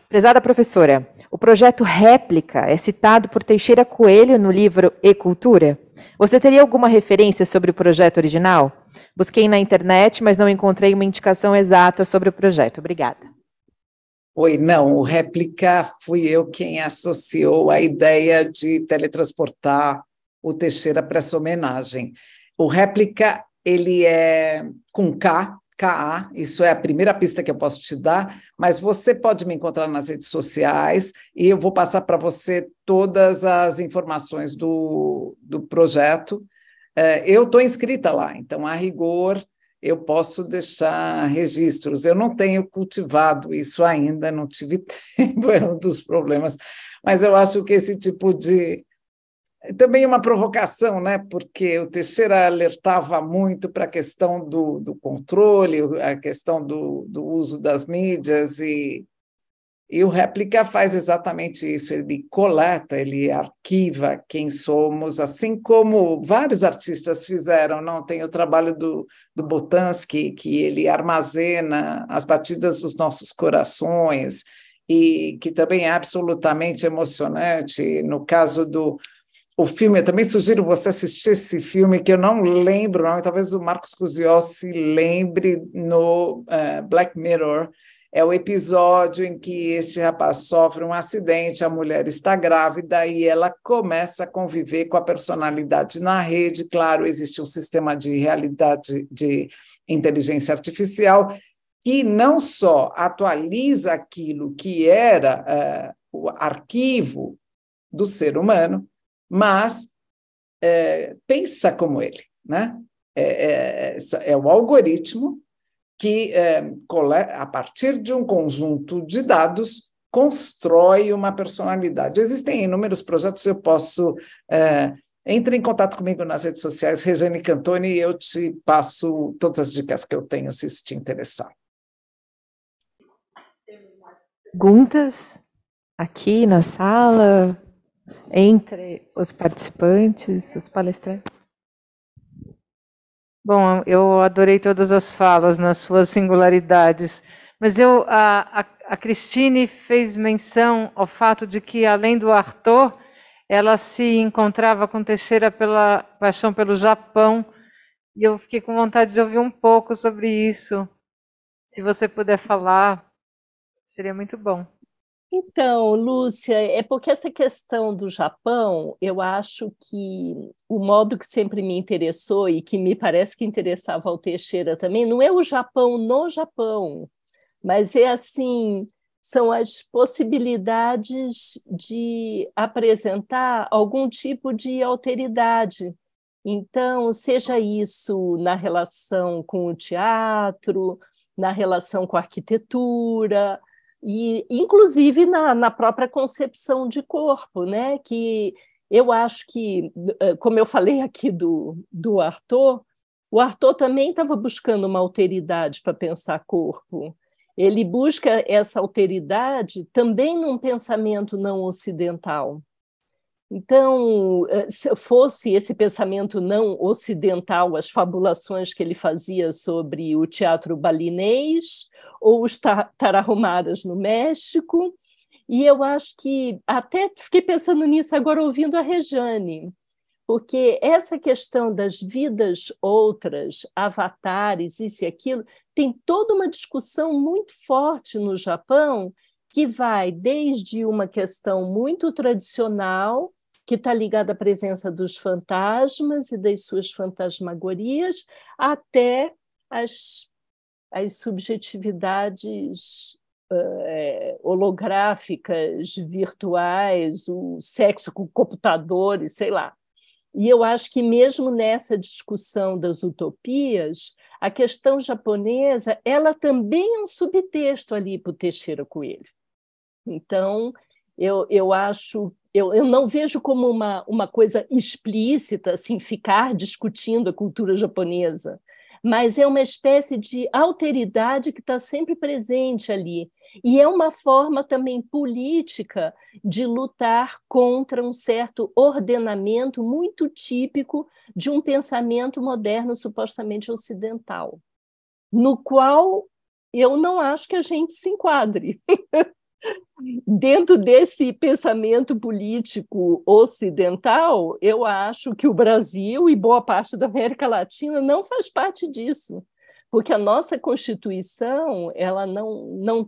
Prezada professora, o projeto Réplica é citado por Teixeira Coelho no livro E Cultura? Você teria alguma referência sobre o projeto original? Busquei na internet, mas não encontrei uma indicação exata sobre o projeto. Obrigada. Oi, não, o Réplica fui eu quem associou a ideia de teletransportar o Teixeira para essa homenagem. O Réplica, ele é com K, KA, isso é a primeira pista que eu posso te dar, mas você pode me encontrar nas redes sociais e eu vou passar para você todas as informações do projeto. Eu estou inscrita lá, então, a rigor, eu posso deixar registros. Eu não tenho cultivado isso ainda, não tive tempo, é um dos problemas, mas eu acho que esse tipo de... Também uma provocação, né? Porque o Teixeira alertava muito para a questão do controle, a questão do uso das mídias, e E o Réplica faz exatamente isso, ele coleta, ele arquiva quem somos, assim como vários artistas fizeram, não? Tem o trabalho do Boltanski, que ele armazena as batidas dos nossos corações, e que também é absolutamente emocionante. No caso o filme, eu também sugiro você assistir esse filme, que eu não lembro o nome, talvez o Marcos Cusio se lembre, no Black Mirror. É o episódio em que este rapaz sofre um acidente, a mulher está grávida e ela começa a conviver com a personalidade na rede. Claro, existe um sistema de realidade de inteligência artificial que não só atualiza aquilo que era o arquivo do ser humano, mas pensa como ele, né? É o algoritmo que, a partir de um conjunto de dados, constrói uma personalidade. Existem inúmeros projetos, eu posso... entre em contato comigo nas redes sociais, Regiane Cantoni, e eu te passo todas as dicas que eu tenho, se isso te interessar. Perguntas aqui na sala, entre os participantes, os palestrantes? Bom, eu adorei todas as falas nas suas singularidades, mas a Cristine fez menção ao fato de que, além do Arthur, ela se encontrava com Teixeira pela paixão pelo Japão, e eu fiquei com vontade de ouvir um pouco sobre isso. Se você puder falar, seria muito bom. Então, Lúcia, é porque essa questão do Japão, eu acho que o modo que sempre me interessou e que me parece que interessava ao Teixeira também, não é o Japão no Japão, mas é assim, são as possibilidades de apresentar algum tipo de alteridade. Então, seja isso na relação com o teatro, na relação com a arquitetura, e inclusive na própria concepção de corpo, né? Que eu acho que, como eu falei aqui do Arthur, o Arthur também estava buscando uma alteridade para pensar corpo. Ele busca essa alteridade também num pensamento não ocidental. Então, se fosse esse pensamento não ocidental, as fabulações que ele fazia sobre o teatro balinês ou os tarahumaras no México, e eu acho que até fiquei pensando nisso agora ouvindo a Regiane, porque essa questão das vidas outras, avatares, isso e aquilo, tem toda uma discussão muito forte no Japão, que vai desde uma questão muito tradicional, que está ligada à presença dos fantasmas e das suas fantasmagorias, até as subjetividades holográficas, virtuais, o sexo com computadores, sei lá. E eu acho que mesmo nessa discussão das utopias, a questão japonesa, ela também é um subtexto ali para o Teixeira Coelho. Então, eu acho, eu não vejo como uma coisa explícita, assim, ficar discutindo a cultura japonesa, mas é uma espécie de alteridade que está sempre presente ali. E é uma forma também política de lutar contra um certo ordenamento muito típico de um pensamento moderno supostamente ocidental, no qual eu não acho que a gente se enquadre. Dentro desse pensamento político ocidental, eu acho que o Brasil e boa parte da América Latina não faz parte disso, porque a nossa Constituição ela não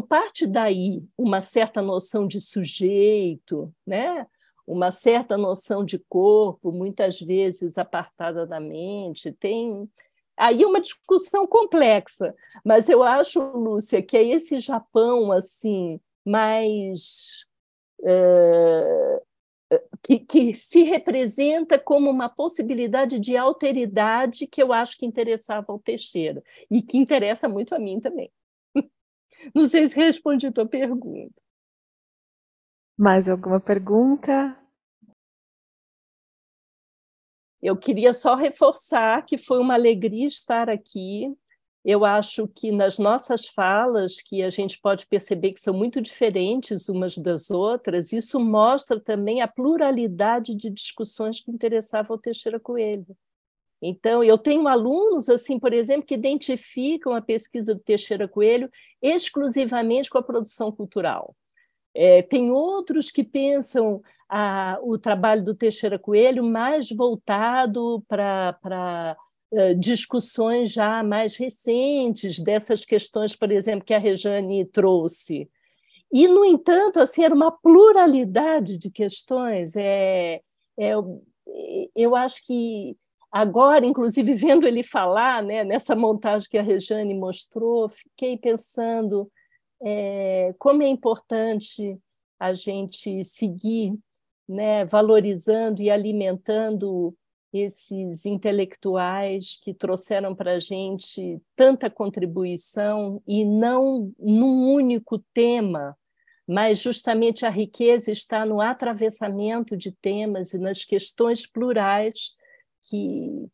parte daí uma certa noção de sujeito, né? Uma certa noção de corpo, muitas vezes apartada da mente, tem... Aí é uma discussão complexa, mas eu acho, Lúcia, que é esse Japão assim, mais que se representa como uma possibilidade de alteridade que eu acho que interessava ao Teixeira e que interessa muito a mim também. Não sei se respondi a tua pergunta. Mais alguma pergunta? Eu queria só reforçar que foi uma alegria estar aqui. eu acho que nas nossas falas, que a gente pode perceber que são muito diferentes umas das outras, isso mostra também a pluralidade de discussões que interessavam ao Teixeira Coelho. Então, eu tenho alunos, assim, por exemplo, que identificam a pesquisa do Teixeira Coelho exclusivamente com a produção cultural. Tem outros que pensam o trabalho do Teixeira Coelho mais voltado para discussões já mais recentes dessas questões, por exemplo, que a Rejane trouxe. E, no entanto, assim, era uma pluralidade de questões. Eu acho que agora, inclusive, vendo ele falar, né, nessa montagem que a Rejane mostrou, fiquei pensando como é importante a gente seguir, né, valorizando e alimentando esses intelectuais que trouxeram para a gente tanta contribuição, e não num único tema, mas justamente a riqueza está no atravessamento de temas e nas questões plurais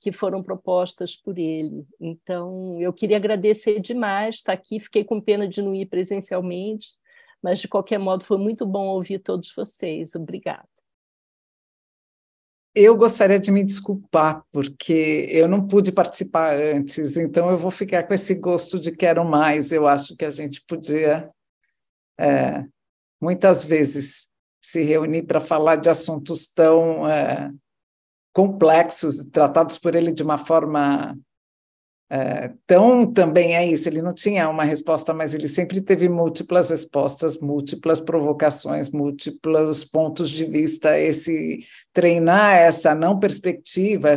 que foram propostas por ele. Então, eu queria agradecer demais estar aqui, fiquei com pena de não ir presencialmente, mas, de qualquer modo, foi muito bom ouvir todos vocês. Obrigada. Eu gostaria de me desculpar, porque eu não pude participar antes, então eu vou ficar com esse gosto de quero mais. Eu acho que a gente podia, muitas vezes, se reunir para falar de assuntos tão complexos, tratados por ele de uma forma tão, também é isso, ele não tinha uma resposta, mas ele sempre teve múltiplas respostas, múltiplas provocações, múltiplos pontos de vista, treinar essa não perspectiva,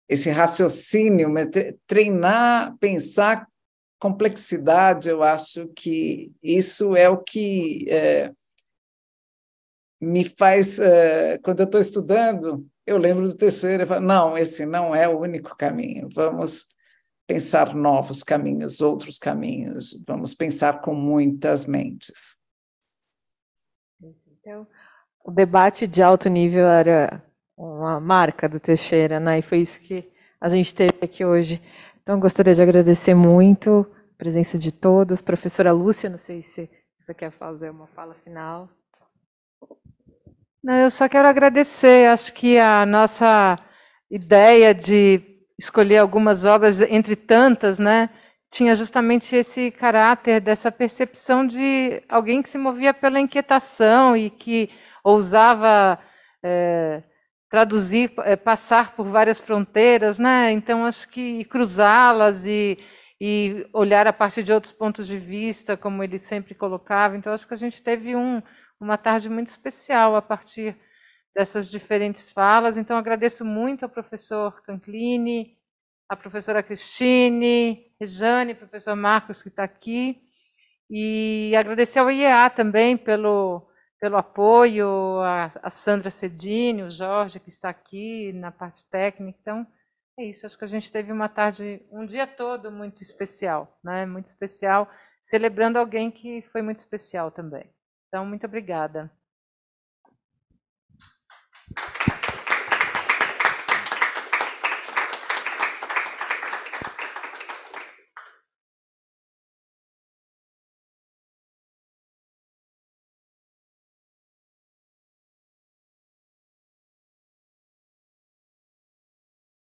esse raciocínio, treinar, pensar complexidade, eu acho que isso é o que me faz, quando eu estou estudando, eu lembro do Teixeira e falo, não, esse não é o único caminho, vamos pensar novos caminhos, outros caminhos, vamos pensar com muitas mentes. Então, o debate de alto nível era uma marca do Teixeira, né? E foi isso que a gente teve aqui hoje. Então, eu gostaria de agradecer muito a presença de todos. Professora Lúcia, não sei se você quer fazer uma fala final. Não, eu só quero agradecer. Acho que a nossa ideia de escolher algumas obras entre tantas, né, tinha justamente esse caráter dessa percepção de alguém que se movia pela inquietação e que ousava traduzir, passar por várias fronteiras, né? Então acho que cruzá-las e olhar a partir de outros pontos de vista, como ele sempre colocava. Então acho que a gente teve uma tarde muito especial a partir dessas diferentes falas. Então, agradeço muito ao professor Canclini, à professora Cristine, Rejane, professor Marcos, que está aqui, e agradecer ao IEA também pelo apoio, a Sandra Cedini, o Jorge, que está aqui na parte técnica. Então, é isso, acho que a gente teve uma tarde, um dia todo muito especial, né? Muito especial, celebrando alguém que foi muito especial também. Então, muito obrigada.